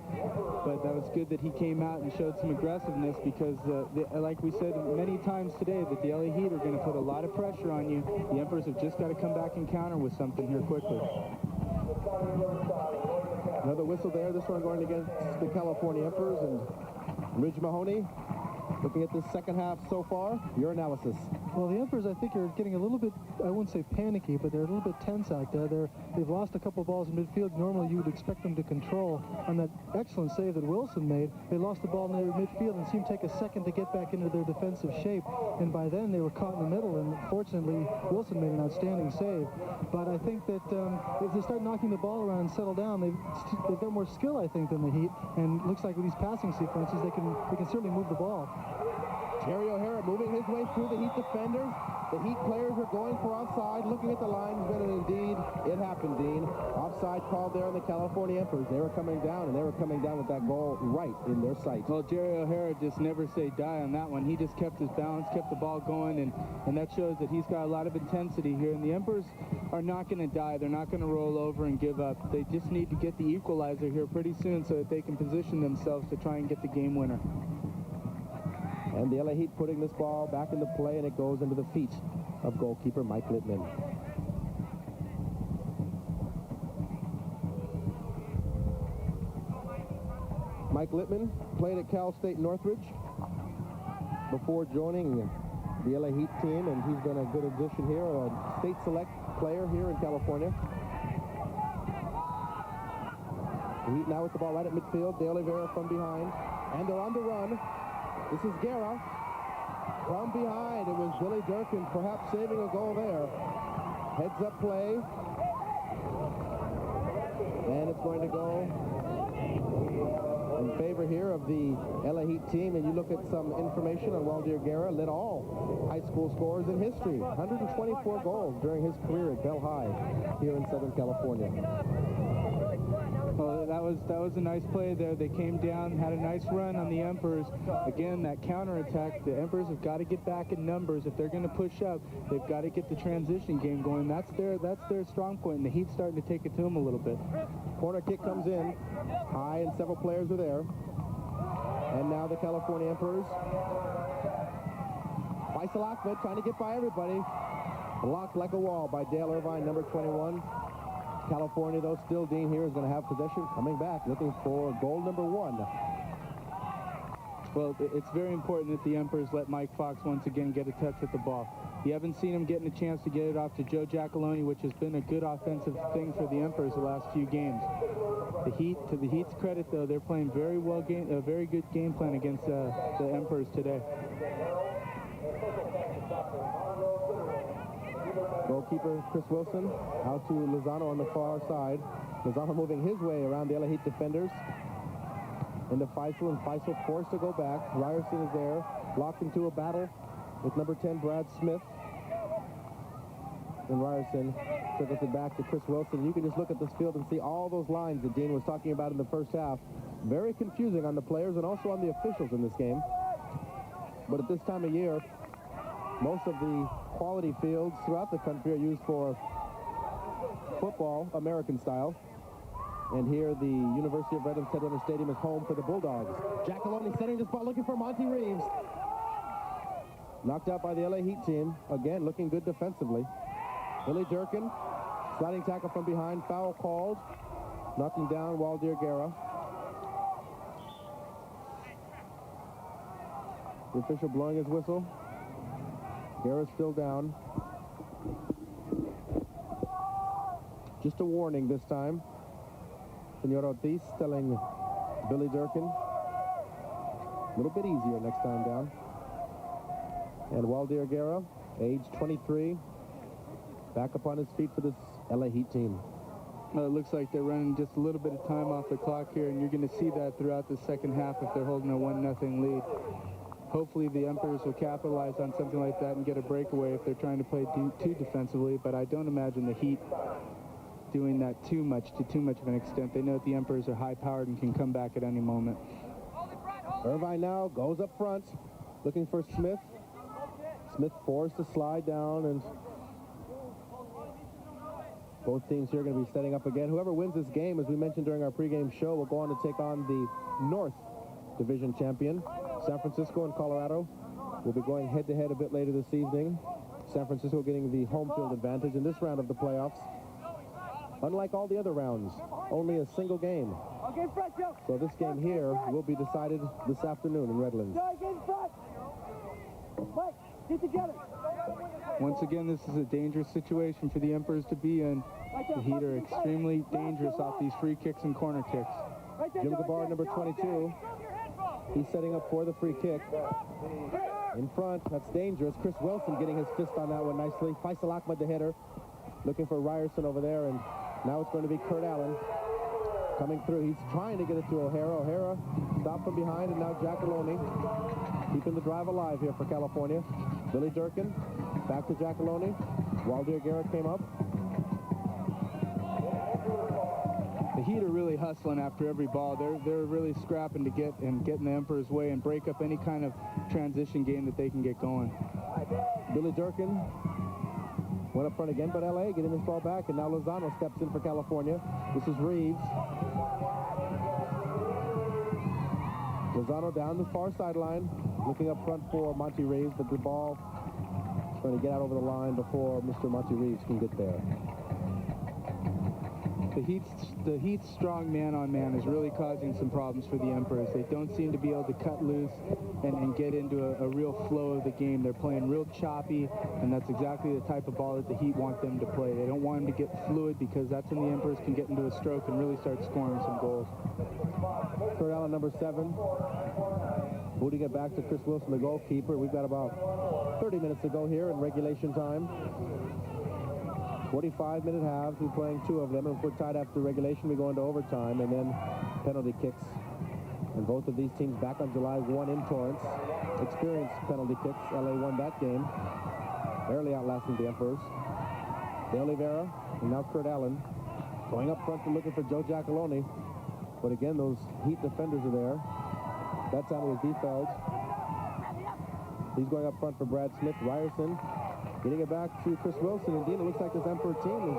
but that was good that he came out and showed some aggressiveness because, like we said many times today, that the LA Heat are going to put a lot of pressure on you. The Emperors have just got to come back and counter with something here quickly. Another whistle there. This one going against the California Emperors, and Ridge Mahoney looking at the second half so far. Your analysis. Well, the Emperors, I think, are getting a little bit, I wouldn't say panicky, but they're a little bit tense out there. They've lost a couple balls in midfield. Normally, you would expect them to control. On that excellent save that Wilson made, they lost the ball in their midfield and seemed to take a second to get back into their defensive shape. And by then, they were caught in the middle, and fortunately, Wilson made an outstanding save. But I think that if they start knocking the ball around and settle down, they've got more skill, I think, than the Heat. And it looks like with these passing sequences, they can certainly move the ball. Terry O'Hara moving his way through the Heat defenders. The Heat players are going for offside, looking at the linesman, and indeed, it happened, Dean. Offside called there on the California Emperors. They were coming down, and they were coming down with that goal right in their sight. Well, Jerry O'Hara just never say die on that one. He just kept his balance, kept the ball going, and that shows that he's got a lot of intensity here. And the Emperors are not going to die. They're not going to roll over and give up. They just need to get the equalizer here pretty soon so that they can position themselves to try and get the game winner. And the LA Heat putting this ball back into play, and it goes into the feet of goalkeeper Mike Littman. Mike Littman played at Cal State Northridge before joining the LA Heat team, and he's been a good addition here, a state select player here in California. The Heat now with the ball right at midfield. De Oliveira from behind, and they're on the run. This is Guerra from behind. It was Billy Durkin perhaps saving a goal there. Heads up play. And it's going to go in favor here of the LA Heat team. And you look at some information on Waldir Guerra, led all high school scorers in history. 124 goals during his career at Bell High here in Southern California. Well, that was a nice play there. They came down, had a nice run on the Emperors. Again, that counterattack, the Emperors have got to get back in numbers. If they're going to push up, they've got to get the transition game going. That's their strong point, and the Heat's starting to take it to them a little bit. Corner kick comes in high, and several players are there. And now the California Emperors. Faisal Ahmed trying to get by everybody. Blocked like a wall by Dale Irvine, number 21. California, though, still, Dean here is going to have possession, coming back, looking for goal number 1. Well, it's very important that the Emperors let Mike Fox once again get a touch with the ball. You haven't seen him getting a chance to get it off to Joe Giacalone, which has been a good offensive thing for the Emperors the last few games. The Heat, to the Heat's credit, though, they're playing very well, a very good game plan against the Emperors today. Goalkeeper Chris Wilson out to Lozano on the far side. Lozano moving his way around the LA Heat defenders. Into Faisal, and Faisal forced to go back. Ryerson is there, locked into a battle with number 10, Brad Smith. And Ryerson circles it back to Chris Wilson. You can just look at this field and see all those lines that Dean was talking about in the first half. Very confusing on the players and also on the officials in this game. But at this time of year, most of the quality fields throughout the country are used for football, American style. And here, the University of Redlands Ted Runner Stadium is home for the Bulldogs. Giacalone setting this ball, looking for Monty Reeves. Knocked out by the LA Heat team. Again, looking good defensively. Billy Durkin, sliding tackle from behind, foul called. Knocking down Waldir Guerra. The official blowing his whistle. Guerra's still down. Just a warning this time. Senor Ortiz telling Billy Durkin a little bit easier next time down. And Waldir Guerra, age 23, back up on his feet for this LA Heat team. It looks like they're running just a little bit of time off the clock here, and you're going to see that throughout the second half if they're holding a 1-0 lead. Hopefully the Emperors will capitalize on something like that and get a breakaway if they're trying to play too defensively, but I don't imagine the Heat doing that to too much of an extent. They know that the Emperors are high-powered and can come back at any moment. Irvine now goes up front, looking for Smith. Smith forced to slide down, and both teams here are going to be setting up again. Whoever wins this game, as we mentioned during our pregame show, will go on to take on the North Division champion. San Francisco and Colorado will be going head-to-head a bit later this evening. San Francisco getting the home field advantage in this round of the playoffs. Unlike all the other rounds, only a single game. So this game here will be decided this afternoon in Redlands. Once again, this is a dangerous situation for the Emperors to be in. The Heat are extremely dangerous off these free kicks and corner kicks. Jim Gabar, number 22. He's setting up for the free kick. In front, that's dangerous. Chris Wilson getting his fist on that one nicely. Faisal Ahmed, the hitter, looking for Ryerson over there, and now it's going to be Kurt Allen coming through. He's trying to get it to O'Hara. O'Hara stopped from behind, and now Giacalone keeping the drive alive here for California. Billy Durkin back to Giacalone. Waldir Garrett came up. The Heat are really hustling after every ball. They're really scrapping to get in the Emperor's way and break up any kind of transition game that they can get going. Billy Durkin went up front again, but LA getting this ball back, and now Lozano steps in for California. This is Reeves. Lozano down the far sideline, looking up front for Monty Reeves, but the ball is going to get out over the line before Mr. Monty Reeves can get there. The Heat's strong man-on-man is really causing some problems for the Emperors. They don't seem to be able to cut loose and get into a real flow of the game. They're playing real choppy, and that's exactly the type of ball that the Heat want them to play. They don't want them to get fluid, because that's when the Emperors can get into a stroke and really start scoring some goals. Kurt Allen, number 7. Booting it back to Chris Wilson, the goalkeeper. We've got about 30 minutes to go here in regulation time. 45-minute halves. We're playing 2 of them, and if we're tied after regulation, we go into overtime, and then penalty kicks. And both of these teams back on July 1 in Torrance. Experienced penalty kicks. LA won that game, barely outlasting the Emperors. De Oliveira, and now Kurt Allen going up front and looking for Joe Giacalone. But again, those Heat defenders are there. That time it was Defeld. He's going up front for Brad Smith. Ryerson getting it back to Chris Wilson. Indeed, it looks like this Emperor team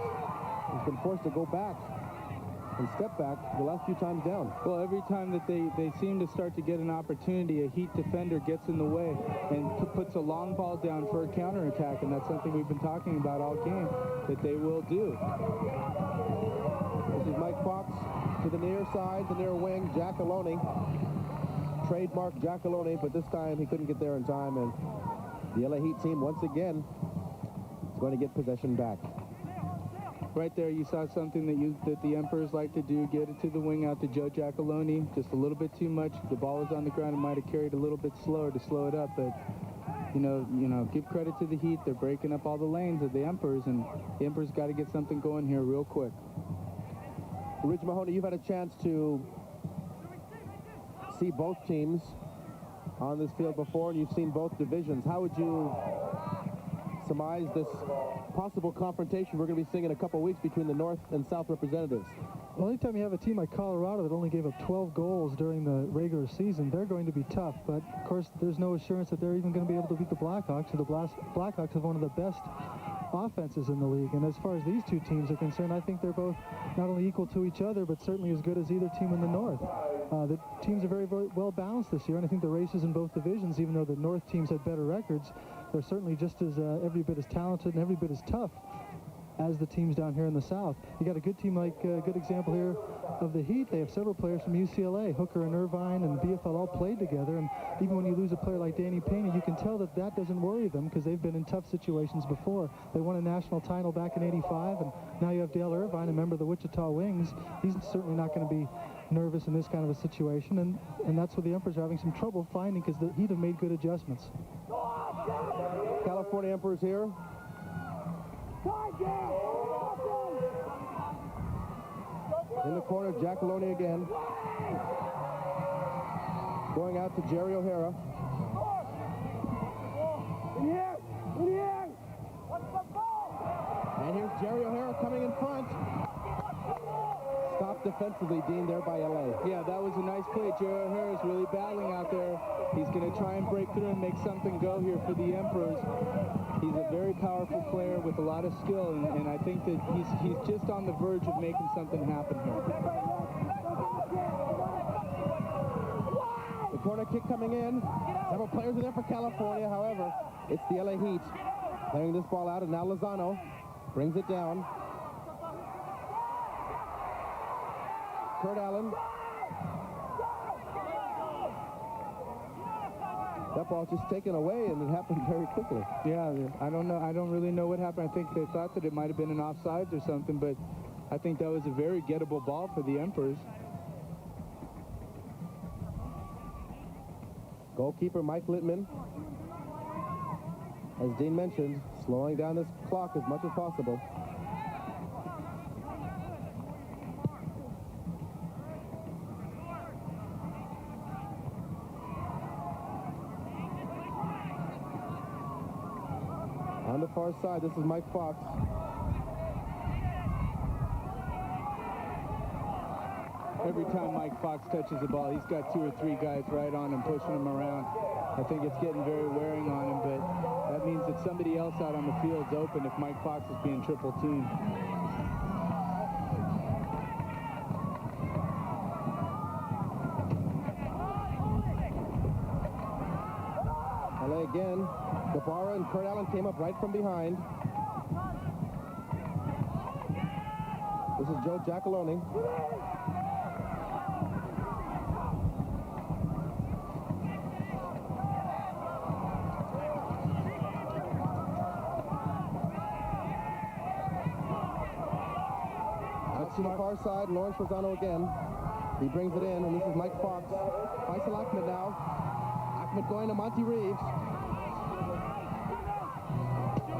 has been forced to go back and step back the last few times down. Well, every time that they seem to start to get an opportunity, a Heat defender gets in the way and puts a long ball down for a counterattack, and that's something we've been talking about all game, that they will do. This is Mike Fox to the near side, the near wing, Giacalone. Trademark Giacalone, but this time he couldn't get there in time, and the LA Heat team once again is going to get possession back. Right there, you saw something that the Emperors like to do, get it to the wing out to Joe Giacalone, just a little bit too much. The ball was on the ground and might have carried a little bit slower to slow it up, but you know, give credit to the Heat. They're breaking up all the lanes of the Emperors, and the Emperors got to get something going here real quick. Rich Mahoney, you've had a chance to see both teams on this field before, and you've seen both divisions. How would you surmise this possible confrontation we're going to be seeing in a couple weeks between the North and South representatives? Well, anytime you have a team like Colorado that only gave up 12 goals during the regular season, they're going to be tough. But, of course, there's no assurance that they're even going to be able to beat the Blackhawks. The Blackhawks have one of the best offenses in the league. And as far as these two teams are concerned, I think they're both not only equal to each other, but certainly as good as either team in the North. The teams are very, very well balanced this year, and I think the races in both divisions, even though the North teams had better records, they're certainly just as every bit as talented and every bit as tough as the teams down here in the South. You got a good team like a good example here of the Heat. They have several players from UCLA. Hooker and Irvine and BFL all played together, and even when you lose a player like Danny Pena, you can tell that that doesn't worry them, because they've been in tough situations before. They won a national title back in '85, and now you have Dale Irvine, a member of the Wichita Wings. He's certainly not going to be nervous in this kind of a situation, and that's what the Emperors are having some trouble finding, because the Heat have made good adjustments. California Emperors here. In the corner, Giacalone again. Going out to Jerry O'Hara. And here's Jerry O'Hara coming in front. Stopped defensively, Dean, there by LA. Yeah, that was a nice play. Jerry O'Hara is really battling out there. He's going to try and break through and make something go here for the Emperors. He's a very powerful player with a lot of skill, and I think that he's just on the verge of making something happen here. The corner kick coming in. Several players are there for California. However, it's the LA Heat playing this ball out, and now Lozano brings it down. Kurt Allen. That ball just taken away, and it happened very quickly. Yeah, I don't know. I don't really know what happened. I think they thought that it might have been an offsides or something, but I think that was a very gettable ball for the Emperors. Goalkeeper Mike Littman, as Dean mentioned, slowing down this clock as much as possible. On the far side, this is Mike Fox. Every time Mike Fox touches the ball, he's got 2 or 3 guys right on him, pushing him around. I think it's getting very wearing on him, but that means that somebody else out on the field's open if Mike Fox is being triple teamed. LA again. Guevara and Kurt Allen came up right from behind. This is Joe Giacalone. Out to the far side, Lawrence Lozano again. He brings it in, and this is Mike Fox. Faisal Ahmed now. Ahmed going to Monty Reeves.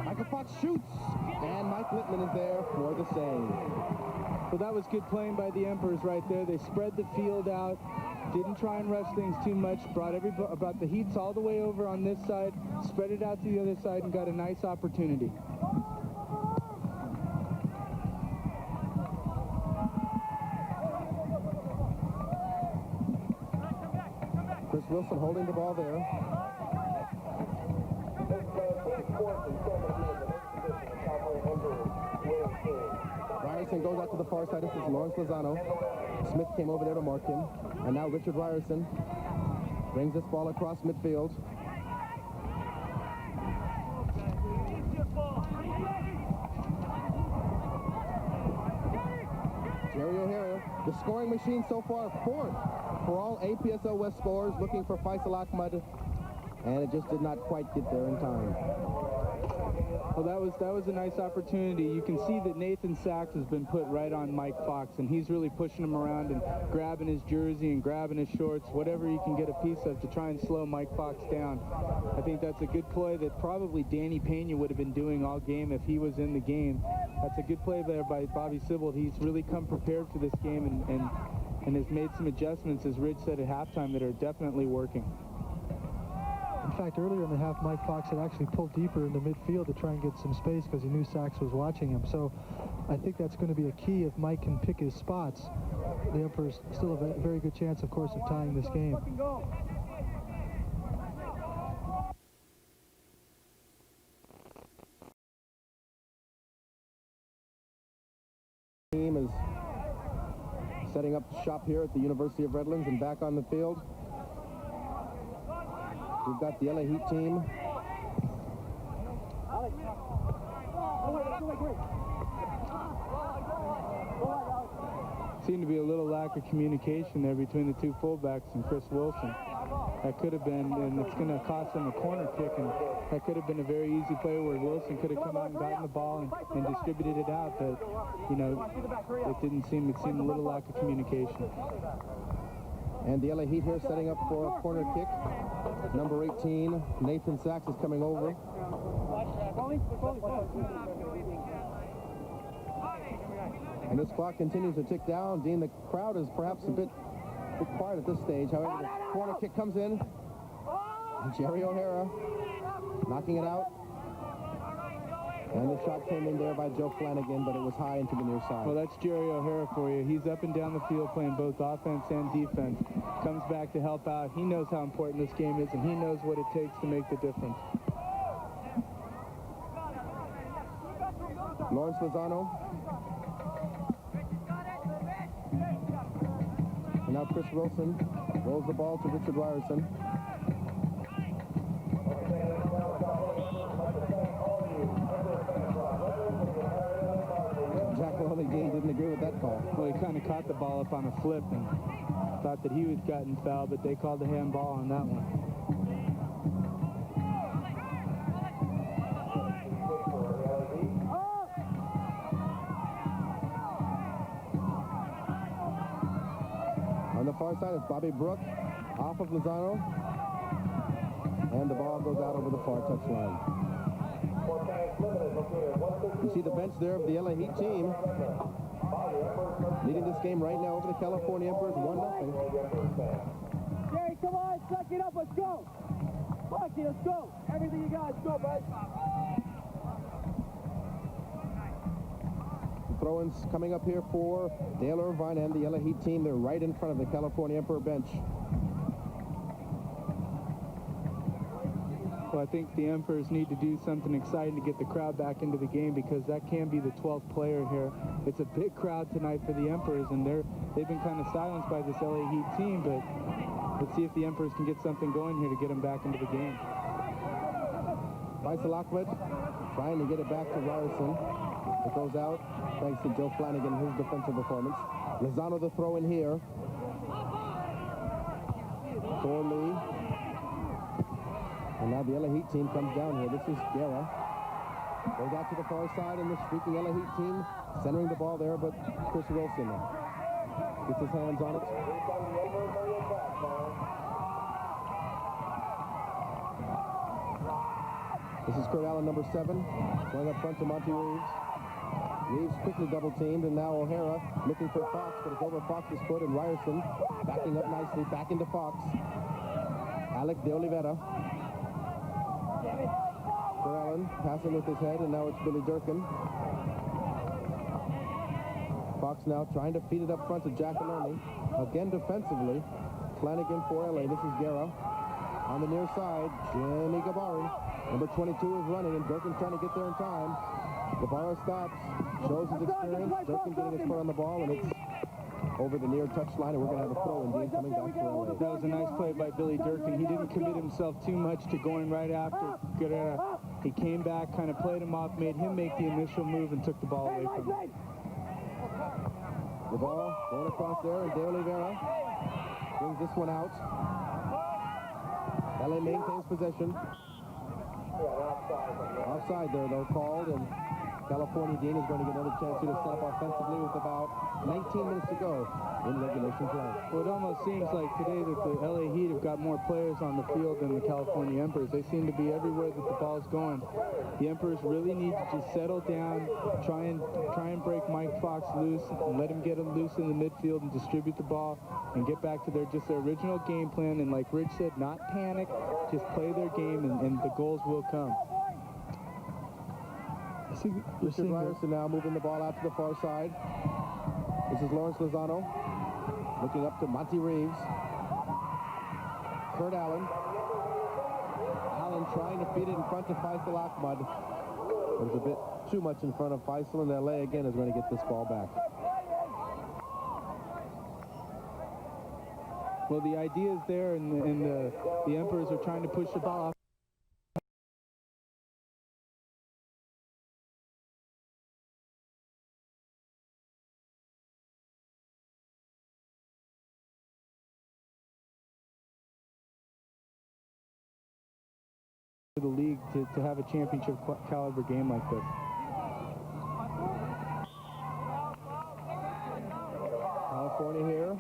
Michael Fox shoots, and Mike Littman is there for the save. Well, that was good playing by the Emperors right there. They spread the field out, didn't try and rush things too much, brought the Heats all the way over on this side, spread it out to the other side, and got a nice opportunity. Chris Wilson holding the ball there. Ryerson goes out to the far side. This is Lawrence Lozano. Smith came over there to mark him. And now Richard Ryerson brings this ball across midfield. Jerry O'Hara, the scoring machine so far, 4th for all APSL West scorers, looking for Faisal Ahmed, and it just did not quite get there in time. Well, that was a nice opportunity. You can see that Nathan Sachs has been put right on Mike Fox, and he's really pushing him around and grabbing his jersey and grabbing his shorts, whatever he can get a piece of to try and slow Mike Fox down. I think that's a good play that probably Danny Pena would have been doing all game if he was in the game. That's a good play there by Bobby Sibbald. He's really come prepared for this game and has made some adjustments, as Ridge said at halftime, that are definitely working. In fact, earlier in the half, Mike Fox had actually pulled deeper into midfield to try and get some space because he knew Sachs was watching him. So I think that's going to be a key if Mike can pick his spots. The Emperors still have a very good chance, of course, of tying this game. Team is setting up shop here at the University of Redlands and back on the field. We've got the LA Heat team. Seemed to be a little lack of communication there between the 2 fullbacks and Chris Wilson. That could have been, and it's going to cost them a corner kick, and that could have been a very easy play where Wilson could have come out and gotten the ball and distributed it out, but, you know, it seemed a little lack of communication. And the LA Heat here setting up for a corner kick. Number 18, Nathan Sachs, is coming over. And this clock continues to tick down. Dean, the crowd is perhaps a bit quiet at this stage. However, the corner kick comes in. And Jerry O'Hara knocking it out. And the shot came in there by Joe Flanagan, but it was high into the near side. Well, that's Jerry O'Hara for you. He's up and down the field playing both offense and defense. Comes back to help out. He knows how important this game is, and he knows what it takes to make the difference. Lawrence Lozano. And now Chris Wilson rolls the ball to Richard Ryerson. Jack Dean didn't agree with that call. Well, he kind of caught the ball up on a flip and thought that he was gotten fouled, but they called the handball on that one. On the far side is Bobby Brook, off of Lozano, and the ball goes out over the far touchline. You see the bench there of the LA Heat team leading this game right now over the California Emperors 1-0. Jerry, come on, suck it up, let's go. Bucky, let's go. Everything you got, let's go, bud. Throw-ins coming up here for Dale Irvine and the LA Heat team. They're right in front of the California Emperor bench. Well, I think the Emperors need to do something exciting to get the crowd back into the game, because that can be the 12th player here. It's a big crowd tonight for the Emperors, and they've been kind of silenced by this LA Heat team, but let's see if the Emperors can get something going here to get them back into the game. Faisal Ahmed trying to get it back to Ryerson. It goes out thanks to Joe Flanagan, his defensive performance. Lozano the throw in here. For Lee. And now the LA Heat team comes down here. This is Guerra. Goes out to the far side, and the streaking LA Heat team centering the ball there, but Chris Wilson gets his hands on it. This is Kurt Allen, number 7, going up front to Monty Reeves. Reeves quickly double-teamed, and now O'Hara looking for Fox, but it's over Fox's foot, and Ryerson backing up nicely, back into Fox. Alec De Oliveira. Kurt Allen passing with his head, and now it's Billy Durkin. Fox now trying to feed it up front to Giacalone. Again defensively. Flanagan for LA. This is Guerra. On the near side, Jimmy Gabari. Number 22 is running, and Durkin's trying to get there in time. Gabara stops, shows his experience. Durkin getting his foot on the ball, and it's over the near touchline, and we're going to have a throw indeed coming back for LA. That was a nice play by Billy Durkin. He didn't commit himself too much to going right after Guerrera. He came back, kind of played him off, made him make the initial move, and took the ball away from him. The ball going across there, and De Oliveira brings this one out. LA maintains possession. Offside there, though, called, and California Dean is going to get another chance here to set up offensively with about 19 minutes to go in regulation play. Well, it almost seems like today that the LA Heat have got more players on the field than the California Emperors. They seem to be everywhere that the ball's going. The Emperors really need to just settle down, try and break Mike Fox loose, and let him get him loose in the midfield and distribute the ball and get back to their original game plan. And like Rich said, not panic, just play their game, and the goals will come. Richard Ryerson now moving the ball out to the far side. This is Lawrence Lozano looking up to Monty Reeves. Kurt Allen. Allen trying to feed it in front of Faisal Ahmed. It was a bit too much in front of Faisal, and LA again is going to get this ball back. Well, the idea is there, and the Emperors are trying to push the ball off. The league to have a championship caliber game like this. California here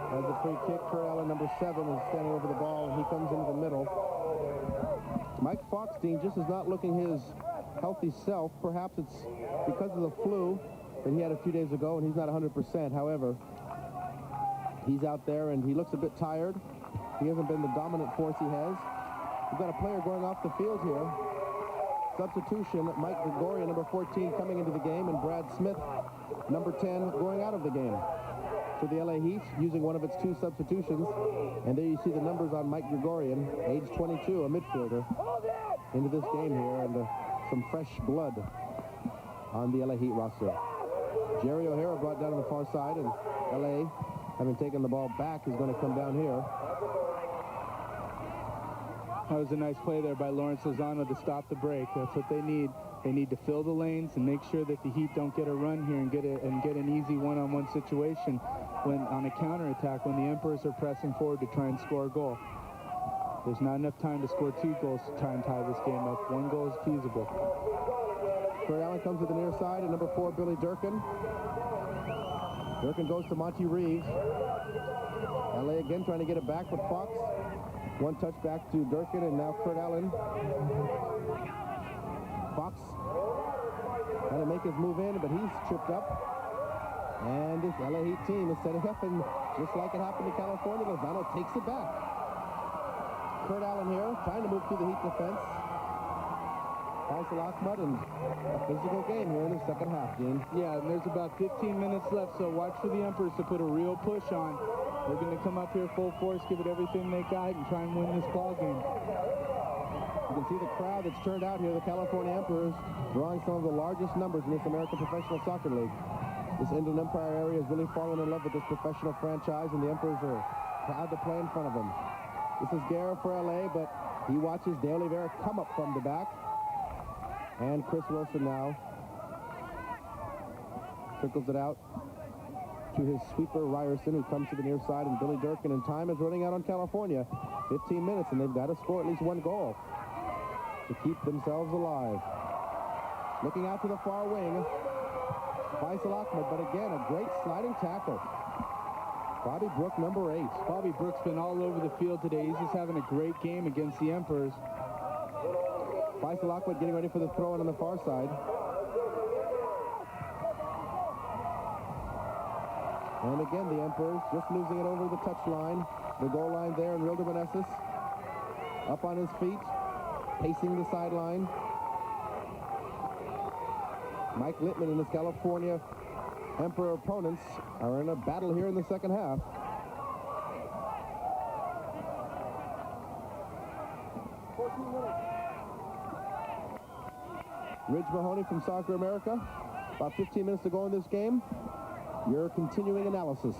has a free kick. Kurt Allen, number 7, is standing over the ball, and he comes into the middle. Mike Fox, Dean, just is not looking his healthy self. Perhaps it's because of the flu. that he had a few days ago, and he's not 100%. However, he's out there, and he looks a bit tired. He hasn't been the dominant force he has. We've got a player going off the field here. Substitution, Mike Gregorian, number 14, coming into the game, and Brad Smith, number 10, going out of the game. So the LA Heat using one of its 2 substitutions. And there you see the numbers on Mike Gregorian, age 22, a midfielder, into this game here, and some fresh blood on the LA Heat roster. Jerry O'Hara brought down on the far side, and LA, having taken the ball back, is going to come down here. That was a nice play there by Lawrence Lozano to stop the break. That's what they need. They need to fill the lanes and make sure that the Heat don't get a run here and get an easy one-on-one situation when on a counterattack when the Emperors are pressing forward to try and score a goal. There's not enough time to score 2 goals to try and tie this game up. 1 goal is feasible. Kurt Allen comes to the near side, and number 4, Billy Durkin. Durkin goes to Monty Reeves. LA again trying to get it back with Fox. 1 touch back to Durkin, and now Kurt Allen. Fox trying to make his move in, but he's tripped up. And this LA Heat team is setting up, and just like it happened to California, Lozano takes it back. Kurt Allen here, trying to move through the Heat defense. Faisal Ahmad, and a physical game here in the second half, Dean. Yeah, and there's about 15 minutes left, so watch for the Emperors to put a real push on. They're going to come up here full force, give it everything they got, and try and win this ball game. You can see the crowd that's turned out here, the California Emperors, drawing some of the largest numbers in this American Professional Soccer League. This Inland Empire area has really fallen in love with this professional franchise, and the Emperors are proud to play in front of them. This is Guerra for LA, but he watches De Oliveira come up from the back. And Chris Wilson now trickles it out to his sweeper, Ryerson, who comes to the near side, and Billy Durkin, and time is running out on California. 15 minutes, and they've got to score at least 1 goal to keep themselves alive. Looking out to the far wing, Faisal Ahmad, but again, a great sliding tackle. Bobby Brook, number 8. Bobby Brook's been all over the field today. He's just having a great game against the Emperors. Faisal Ahmad getting ready for the throw-in on the far side. And again, the Emperors just losing it over the touchline. The goal line there, and Rildo Meneses up on his feet, pacing the sideline. Mike Littman and his California Emperor opponents are in a battle here in the second half. Ridge Mahoney from Soccer America. About 15 minutes to go in this game. Your continuing analysis.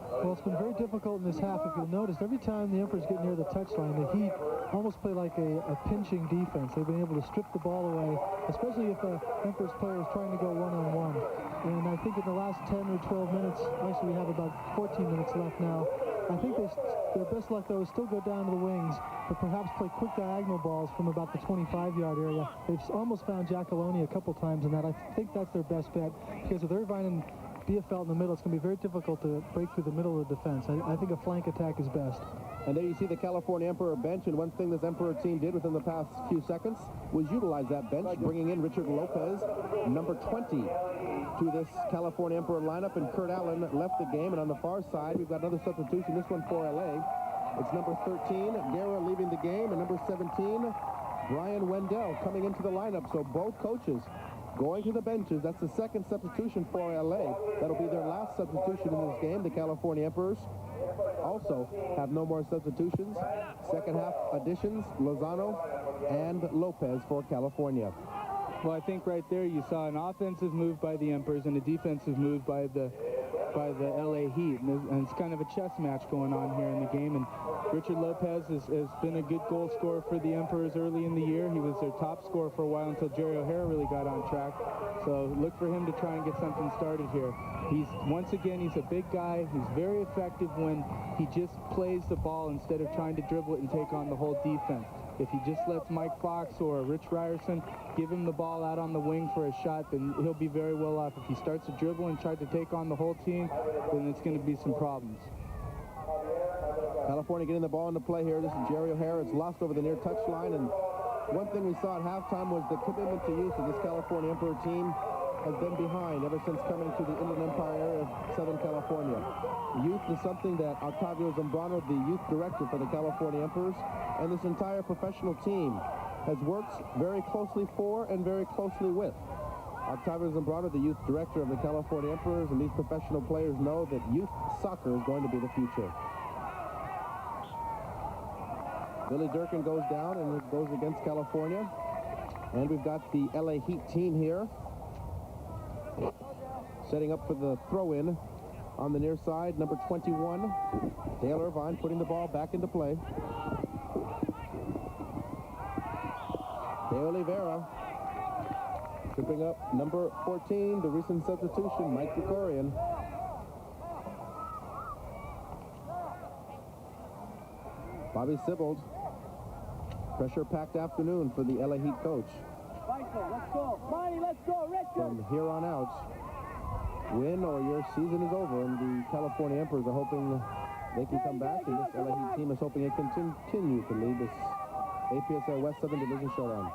Well, it's been very difficult in this half. If you'll notice, every time the Emperors get near the touchline, the Heat almost play like a pinching defense. They've been able to strip the ball away, especially if the Emperors player is trying to go one-on-one. And I think in the last 10 or 12 minutes, actually we have about 14 minutes left now, I think their best luck, though, is still go down to the wings, but perhaps play quick diagonal balls from about the 25-yard area. They've almost found Giacalone a couple times in that. I think that's their best bet, because with Irvine and Bielefeld in the middle, it's going to be very difficult to break through the middle of the defense. I think a flank attack is best. And there you see the California Emperor bench, and one thing this Emperor team did within the past few seconds was utilize that bench, bringing in Richard Lopez, number 20, to this California Emperor lineup, and Kurt Allen left the game. And on the far side, we've got another substitution, this one for LA. It's number 13, Guerra, leaving the game, and number 17, Brian Wendell, coming into the lineup. So both coaches going to the benches. That's the second substitution for LA. That'll be their last substitution in this game. The California Emperors also have no more substitutions. Second half additions, Lozano and Lopez for California. Well, I think right there you saw an offensive move by the Emperors and a defensive move by the LA Heat, and it's kind of a chess match going on here in the game. And Richard Lopez has been a good goal scorer for the Emperors early in the year. He was their top scorer for a while until Jerry O'Hara really got on track. So look for him to try and get something started here. He's a big guy. He's very effective when he just plays the ball instead of trying to dribble it and take on the whole defense. If he just lets Mike Fox or Rich Ryerson give him the ball out on the wing for a shot, then he'll be very well off. If he starts to dribble and try to take on the whole team, then it's going to be some problems. California getting the ball into play here. This is Jerry O'Hara. It's lost over the near touchline, and one thing we saw at halftime was the commitment to youth of this California Emperor team. has been behind ever since coming to the Inland Empire area of Southern California. Youth is something that Octavio Zambrano, the youth director for the California Emperors, and this entire professional team has worked very closely for and very closely with. Octavio Zambrano, the youth director of the California Emperors, and these professional players know that youth soccer is going to be the future. Billy Durkin goes down, and it goes against California. And we've got the LA Heat team here, setting up for the throw-in on the near side. Number 21, Dale Irvine, putting the ball back into play. De Oliveira tripping up number 14, the recent substitution, Mike Krikorian. Bobby Sibbald. Pressure-packed afternoon for the LA Heat coach. Let's go. Money, let's go. Richard. From here on out, win or your season is over, and the California Emperors are hoping they can come back, and this LA Heat team is hoping it can continue to lead this APSL West Southern Division showdown.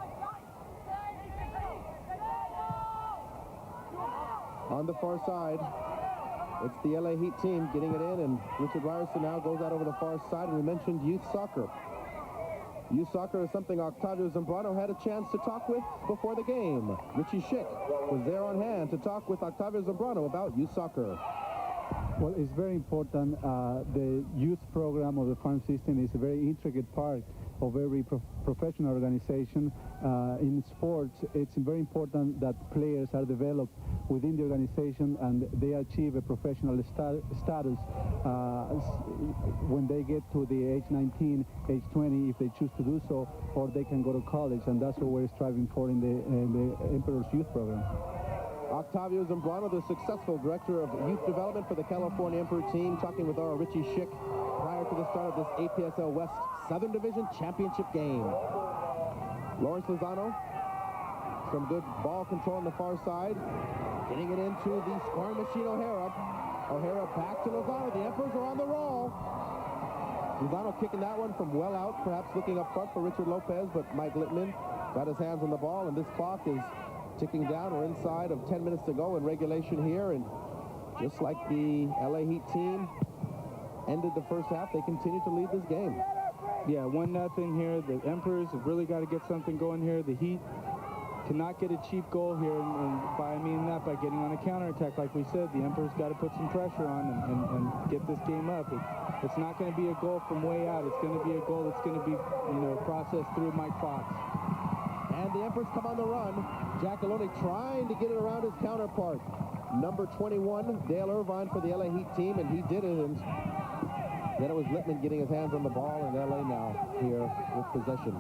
On the far side, it's the LA Heat team getting it in, and Richard Ryerson now goes out over the far side. We mentioned youth soccer. Youth soccer is something Octavio Zambrano had a chance to talk with before the game. Richie Schick was there on hand to talk with Octavio Zambrano about youth soccer. Well, it's very important. The youth program of the farm system is a very intricate part of every professional organization. In sports, it's very important that players are developed within the organization and they achieve a professional status when they get to the age 19, age 20, if they choose to do so, or they can go to college, and that's what we're striving for in the Emperor's Youth Program. Octavio Zambrano, the successful director of youth development for the California Emperor team, talking with our Richie Schick prior to the start of this APSL West Southern Division Championship game. Lawrence Lozano, some good ball control on the far side, getting it into the scoring machine O'Hara. O'Hara back to Lozano. The Emperors are on the roll. Lozano kicking that one from well out, perhaps looking up front for Richard Lopez, but Mike Littman got his hands on the ball, and this clock is ticking down. We're inside of 10 minutes to go in regulation here, and just like the LA Heat team ended the first half, they continue to lead this game. Yeah, 1-0 here. The Emperors have really got to get something going here. The Heat cannot get a cheap goal here, and by I mean that by getting on a counterattack. Like we said, the Emperors got to put some pressure on and get this game up. It's not going to be a goal from way out. It's going to be a goal that's going to be, processed through Mike Fox. And the Emperors come on the run. Giacalone trying to get it around his counterpart. Number 21, Dale Irvine for the LA Heat team, and he did it. And then it was Littman getting his hands on the ball, and LA now here with possession.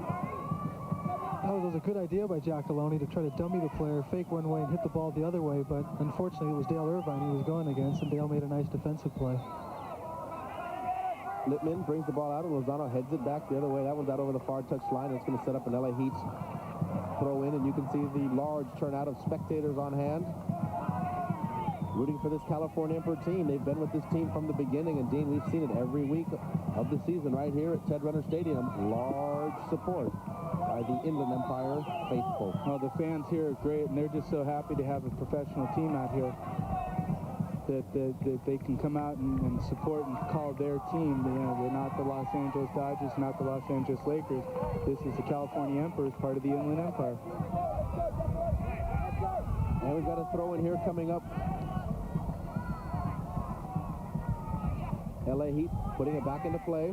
That was a good idea by Giacalone to try to dummy the player, fake one way and hit the ball the other way, but unfortunately it was Dale Irvine he was going against, and Dale made a nice defensive play. Littman brings the ball out, and Lozano heads it back the other way. That one's out over the far touch line. It's going to set up an LA Heat throw in, and you can see the large turnout of spectators on hand rooting for this California Emperor team. They've been with this team from the beginning, and Dean, we've seen it every week of the season right here at Ted Runner Stadium. Large support by the Inland Empire faithful. Oh, the fans here are great, and they're just so happy to have a professional team out here that they can come out and support and call their team. They're not the Los Angeles Dodgers, not the Los Angeles Lakers. This is the California Emperors, part of the Inland Empire. And we've got a throw in here coming up. LA Heat putting it back into play.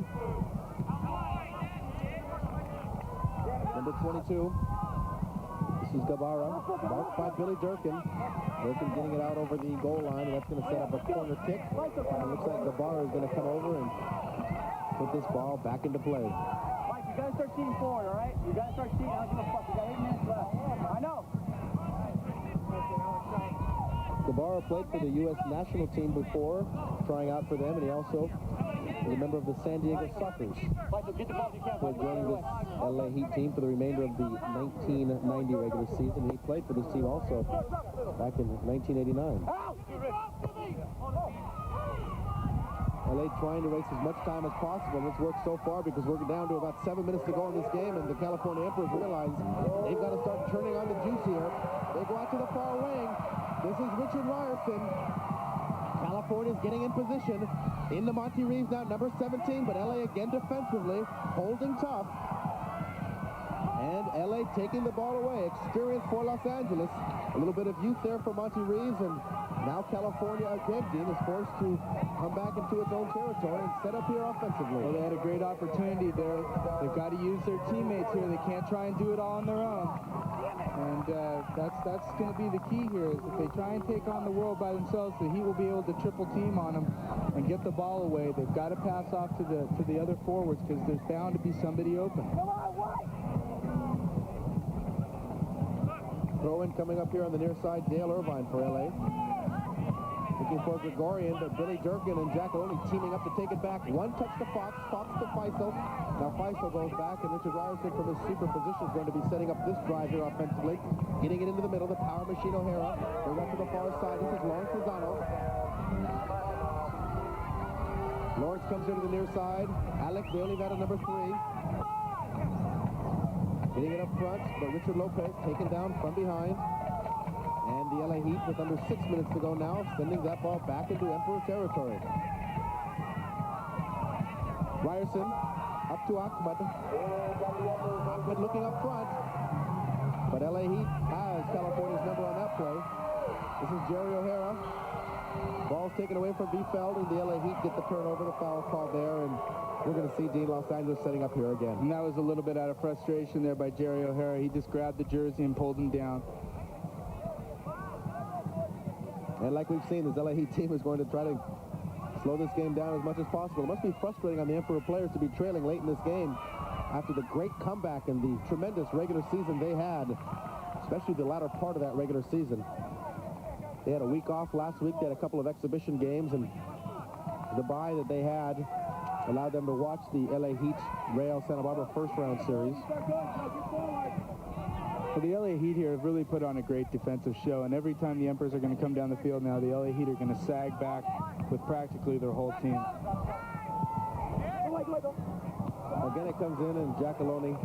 Number 22. This is Guevara, marked by Billy Durkin. Durkin getting it out over the goal line, and that's going to set up a corner kick. And it looks like Guevara is going to come over and put this ball back into play. Mike, you got to start cheating forward, all right? You got to start cheating. I don't give a fuck. You got 8 minutes left. I know. Guevara played for the U.S. national team before, trying out for them, and he also is a member of the San Diego Sockers. Played joining this LA Heat team for the remainder of the 1990 regular season. He played for this team also back in 1989. LA trying to waste as much time as possible, and it's worked so far because we're down to about 7 minutes to go in this game, and the California Emperors realize they've got to start turning on the juice here. They go out to the far wing. This is Richard Ryerson. California's getting in position. Into Monty Reeves now, number 17, but LA again defensively, holding tough. And LA taking the ball away. Experience for Los Angeles. A little bit of youth there for Monty Reeves, and now California again, Dean, is forced to come back into its own territory and set up here offensively. Well, they had a great opportunity there. They've got to use their teammates here. They can't try and do it all on their own. And that's going to be the key here, is if they try and take on the world by themselves, the Heat will be able to triple team on them and get the ball away. They've got to pass off to the other forwards, because there's bound to be somebody open. Throw-in coming up here on the near side, Dale Irvine for LA. Looking for Gregorian, but Billy Durkin and Giacalone teaming up to take it back. One touch to Fox, Fox to Faisal. Now Faisal goes back, and Richard Ryerson from his super position is going to be setting up this drive here offensively. Getting it into the middle, the power machine O'Hara. Goes up to the far side. This is Lawrence Lozano. Lawrence comes here to the near side. Alec Bailey, that at number 3. Getting it up front, but Richard Lopez taken down from behind. And the LA Heat, with under 6 minutes to go now, sending that ball back into Emperor territory. Ryerson up to Ahmed. Ahmed looking up front. But LA Heat has California's number on that play. This is Jerry O'Hara. Ball's taken away from Biefeld, and the LA Heat get the turnover, the foul call there, and we're going to see Dean Los Angeles setting up here again. And that was a little bit out of frustration there by Jerry O'Hara. He just grabbed the jersey and pulled him down. And like we've seen, this LA Heat team is going to try to slow this game down as much as possible. It must be frustrating on the Emperor players to be trailing late in this game after the great comeback and the tremendous regular season they had, especially the latter part of that regular season. They had a week off last week. They had a couple of exhibition games, and the bye that they had allowed them to watch the LA Heat Real Santa Barbara first-round series. Well, the LA Heat here have really put on a great defensive show, and every time the Emperors are going to come down the field now, the LA Heat are going to sag back with practically their whole team. Again, it comes in, and Giacalone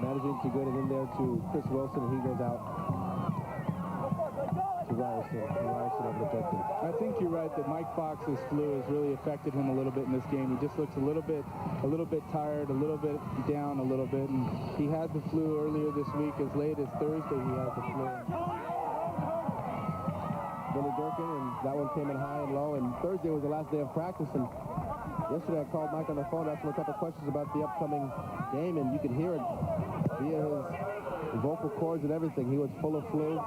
managing to get it in there to Chris Wilson, and he goes out to Ryerson over the Durkin. I think you're right that Mike Fox's flu has really affected him a little bit in this game. He just looks a little bit tired, a little bit down, a little bit, and he had the flu earlier this week. As late as Thursday, he had the flu. Billy Durkin, and that one came in high and low, and Thursday was the last day of practice, and yesterday I called Mike on the phone, asked him a couple questions about the upcoming game, and you could hear it via his vocal cords and everything. He was full of flu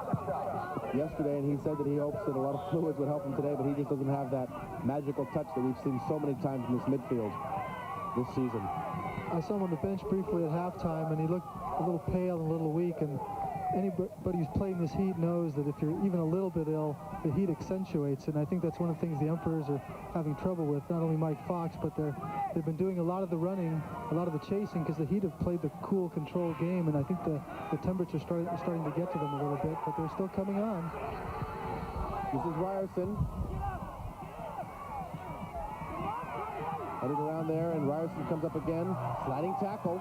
yesterday, and he said that he hopes that a lot of fluids would help him today, but he just doesn't have that magical touch that we've seen so many times in this midfield this season. I saw him on the bench briefly at halftime, and he looked a little pale and a little weak, and anybody who's playing this Heat knows that if you're even a little bit ill, the Heat accentuates, and I think that's one of the things the Emperors are having trouble with, not only Mike Fox, but they've been doing a lot of the running, a lot of the chasing, because the Heat have played the cool, controlled game, and I think the temperature's starting to get to them a little bit, but they're still coming on. This is Ryerson. Heading around there, and Ryerson comes up again. Sliding tackle.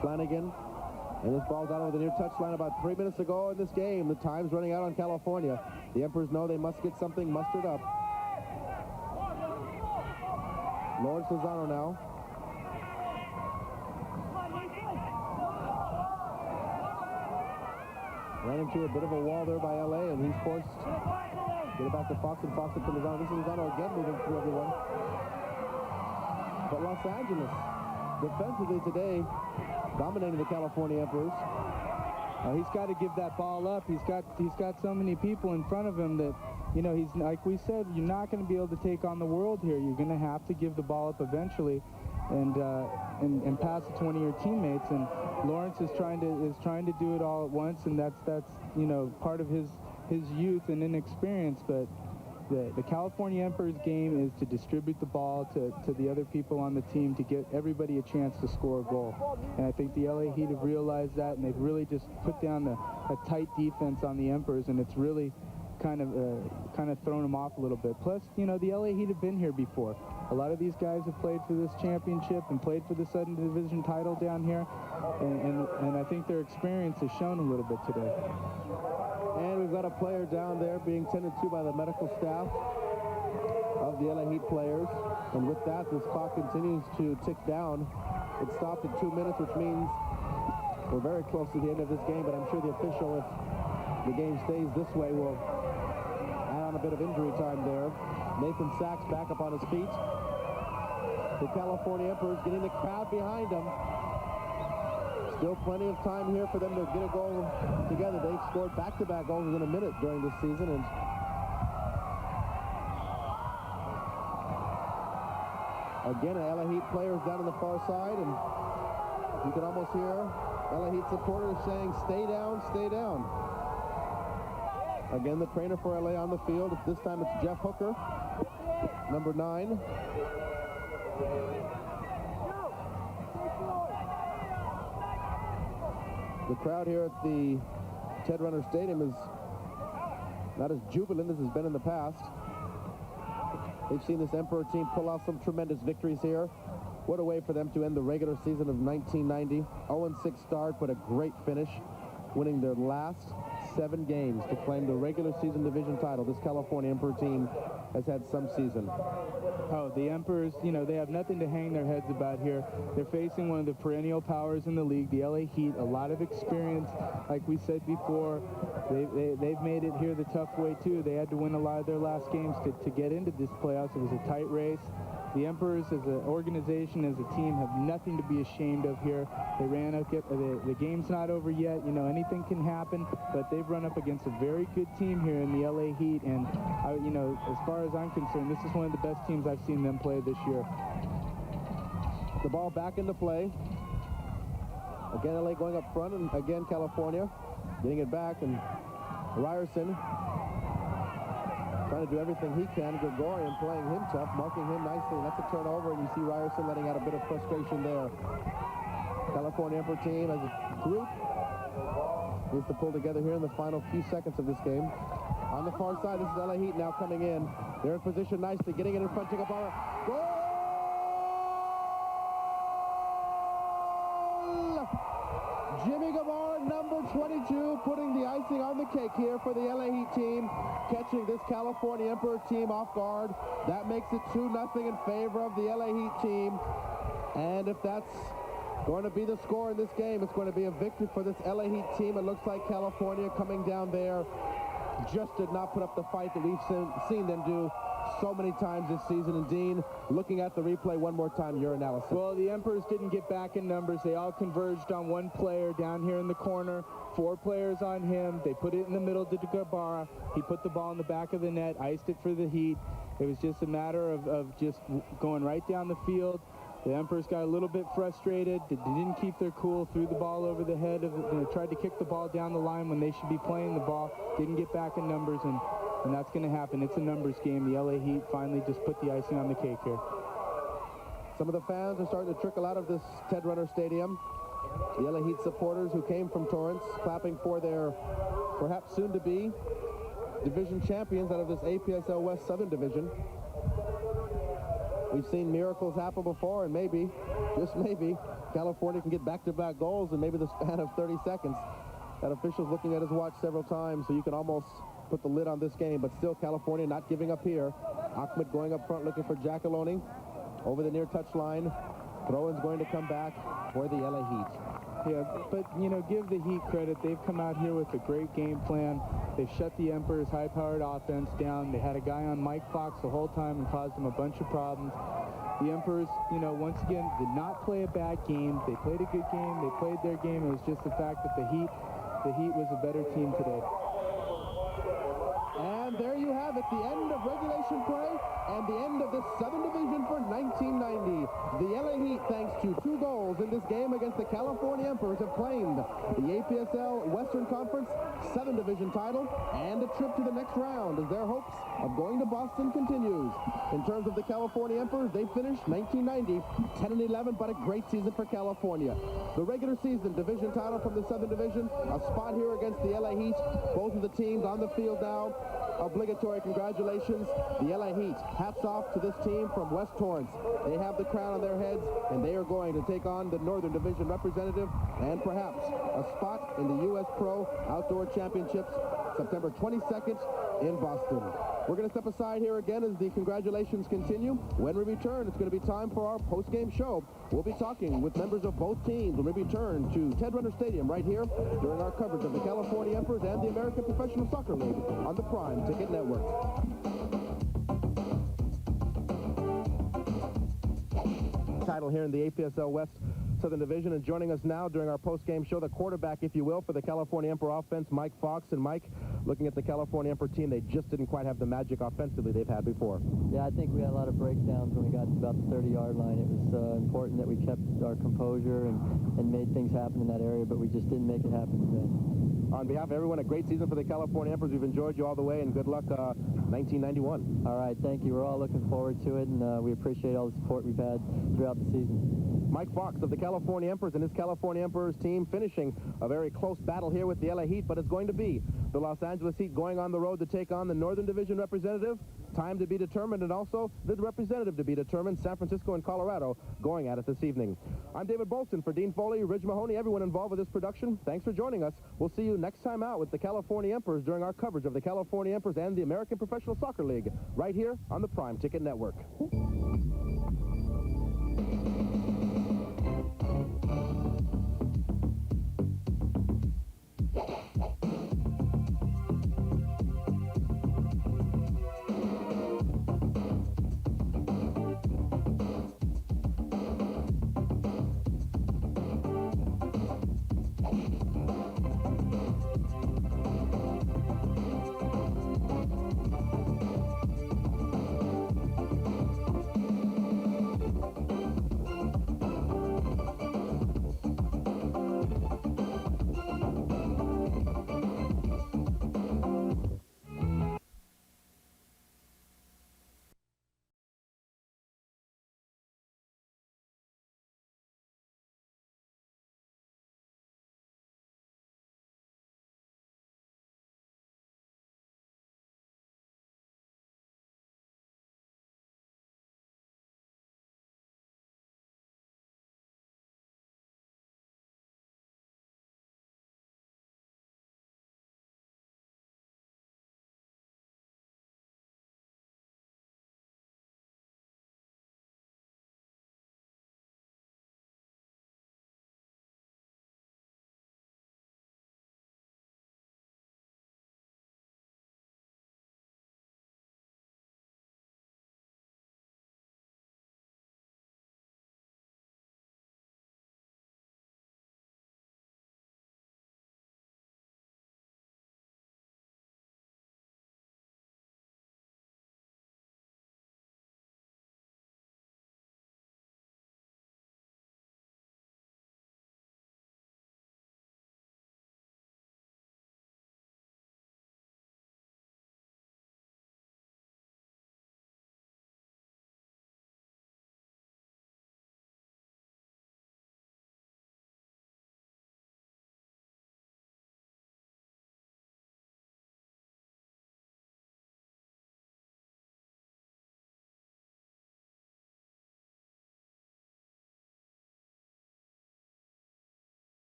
Flanagan. And this ball's out over the near touchline about 3 minutes ago in this game. The time's running out on California. The Emperors know they must get something mustered up. Lawrence Lozano now. Ran into a bit of a wall there by LA, and he's forced to get it back to Fox, and Fox up to Lozano. This is Lozano again moving through everyone. But Los Angeles, defensively today, dominating the California Emperors. He's got to give that ball up. He's got so many people in front of him that, you know, he's, like we said, you're not going to be able to take on the world here. You're going to have to give the ball up eventually and pass it to one of your teammates. And Lawrence is trying to do it all at once, and that's you know, part of his youth and inexperience. But the California Emperors game is to distribute the ball to the other people on the team to get everybody a chance to score a goal. And I think the LA Heat have realized that, and they've really just put down a tight defense on the Emperors, and it's really kind of thrown them off a little bit. Plus, you know, the LA Heat have been here before. A lot of these guys have played for this championship and played for the Southern Division title down here, and I think their experience has shown a little bit today. And we've got a player down there being tended to by the medical staff of the LA Heat players. And with that, this clock continues to tick down. It stopped at 2 minutes, which means we're very close to the end of this game, but I'm sure the official, if the game stays this way, will add on a bit of injury time there. Nathan Sachs back up on his feet. The California Emperors getting the crowd behind them. Still plenty of time here for them to get a goal together. They've scored back-to-back goals within a minute during this season, and again, LA Heat players down on the far side, and you can almost hear LA Heat supporters saying, "Stay down, stay down." Again, the trainer for LA on the field. This time it's Jeff Hooker, number 9. The crowd here at the Ted Runner Stadium is not as jubilant as has been in the past. They've seen this Emperor team pull out some tremendous victories here. What a way for them to end the regular season of 1990. 0-6 start, but a great finish, winning their last 7 games to claim the regular season division title. This California Emperor team has had some season. Oh, the Emperors, you know, they have nothing to hang their heads about here. They're facing one of the perennial powers in the league, the LA Heat. A lot of experience, like we said before. They've made it here the tough way, too. They had to win a lot of their last games to get into this playoffs. It was a tight race. The Emperors, as an organization, as a team, have nothing to be ashamed of here. They ran up, the game's not over yet. You know, anything can happen, but they've run up against a very good team here in the LA Heat, and, you know, as far as I'm concerned, this is one of the best teams I've seen them play this year. The ball back into play. Again, LA going up front, and again, California getting it back, and Ryerson trying to do everything he can. Gregorian playing him tough, marking him nicely. That's a turnover, and you see Ryerson letting out a bit of frustration there. California Emperor team as a group needs to pull together here in the final few seconds of this game. On the far side, this is LA Heat now coming in. They're in position nicely, getting it in front, Gabara. Goal! Jimmy Gabara, number 22, putting the icing on the cake here for the LA Heat team, catching this California Emperor team off guard. That makes it 2-0 in favor of the LA Heat team. And if that's going to be the score in this game, it's going to be a victory for this LA Heat team. It looks like California coming down there just did not put up the fight that we've seen them do so many times this season. And Dean, looking at the replay one more time, your analysis. Well, the Emperors didn't get back in numbers. They all converged on one player down here in the corner. 4 players on him. They put it in the middle to Gabara. He put the ball in the back of the net, iced it for the Heat. It was just a matter of just going right down the field. The Emperors got a little bit frustrated. They didn't keep their cool, threw the ball over the head of tried to kick the ball down the line when they should be playing the ball. Didn't get back in numbers, and that's going to happen. It's a numbers game. The LA Heat finally just put the icing on the cake here. Some of the fans are starting to trickle out of this Ted Runner Stadium. The LA Heat supporters who came from Torrance, clapping for their perhaps soon-to-be division champions out of this APSL West Southern Division. We've seen miracles happen before, and maybe, just maybe, California can get back-to-back goals in maybe the span of 30 seconds. That official's looking at his watch several times, so you can almost put the lid on this game, but still California not giving up here. Ahmed going up front looking for Giacalone over the near touchline. Throw-in's going to come back for the LA Heat. Yeah, but, you know, give the Heat credit. They've come out here with a great game plan. They've shut the Emperor's high-powered offense down. They had a guy on Mike Fox the whole time and caused them a bunch of problems. The Emperors, you know, once again, did not play a bad game. They played a good game. They played their game. It was just the fact that the Heat was a better team today. And there you have it, the end of regulation play and the end of the Southern Division for 1990. The LA Heat, thanks to 2 goals in this game against the California Emperors, have claimed the APSL Western Conference Southern Division title and a trip to the next round as their hopes of going to Boston continues. In terms of the California Emperors, they finished 1990 10-11, but a great season for California. The regular season division title from the Southern Division, a spot here against the LA Heat. Both of the teams on the field now. obligatory congratulations. The LA Heat, hats off to this team from West Torrance. They have the crown on their heads, and they are going to take on the Northern Division representative and perhaps a spot in the U.S. Pro Outdoor Championships September 22nd in Boston. We're going to step aside here again as the congratulations continue. When we return, it's going to be time for our post-game show. We'll be talking with members of both teams when we return to Ted Runner Stadium right here during our coverage of the California Emperors and the American Professional Soccer League on the Prime Ticket Network. Title here in the APSL West Southern Division, and joining us now during our post-game show, the quarterback, if you will, for the California Emperor offense, Mike Fox. And Mike, looking at the California Emperor team, they just didn't quite have the magic offensively they've had before. Yeah, I think we had a lot of breakdowns when we got to about the 30-yard line. It was important that we kept our composure and made things happen in that area, but we just didn't make it happen today. On behalf of everyone, a great season for the California Emperors. We've enjoyed you all the way, and good luck 1991. All right, thank you. We're all looking forward to it, and we appreciate all the support we've had throughout the season. Mike Fox of the California Emperors and his California Emperors team finishing a very close battle here with the LA Heat, but it's going to be the Los Angeles Heat going on the road to take on the Northern Division representative. Time to be determined, and also the representative to be determined, San Francisco and Colorado, going at it this evening. I'm David Bolton for Dean Foley, Ridge Mahoney, everyone involved with this production. Thanks for joining us. We'll see you next time out with the California Emperors during our coverage of the California Emperors and the American Professional Soccer League right here on the Prime Ticket Network.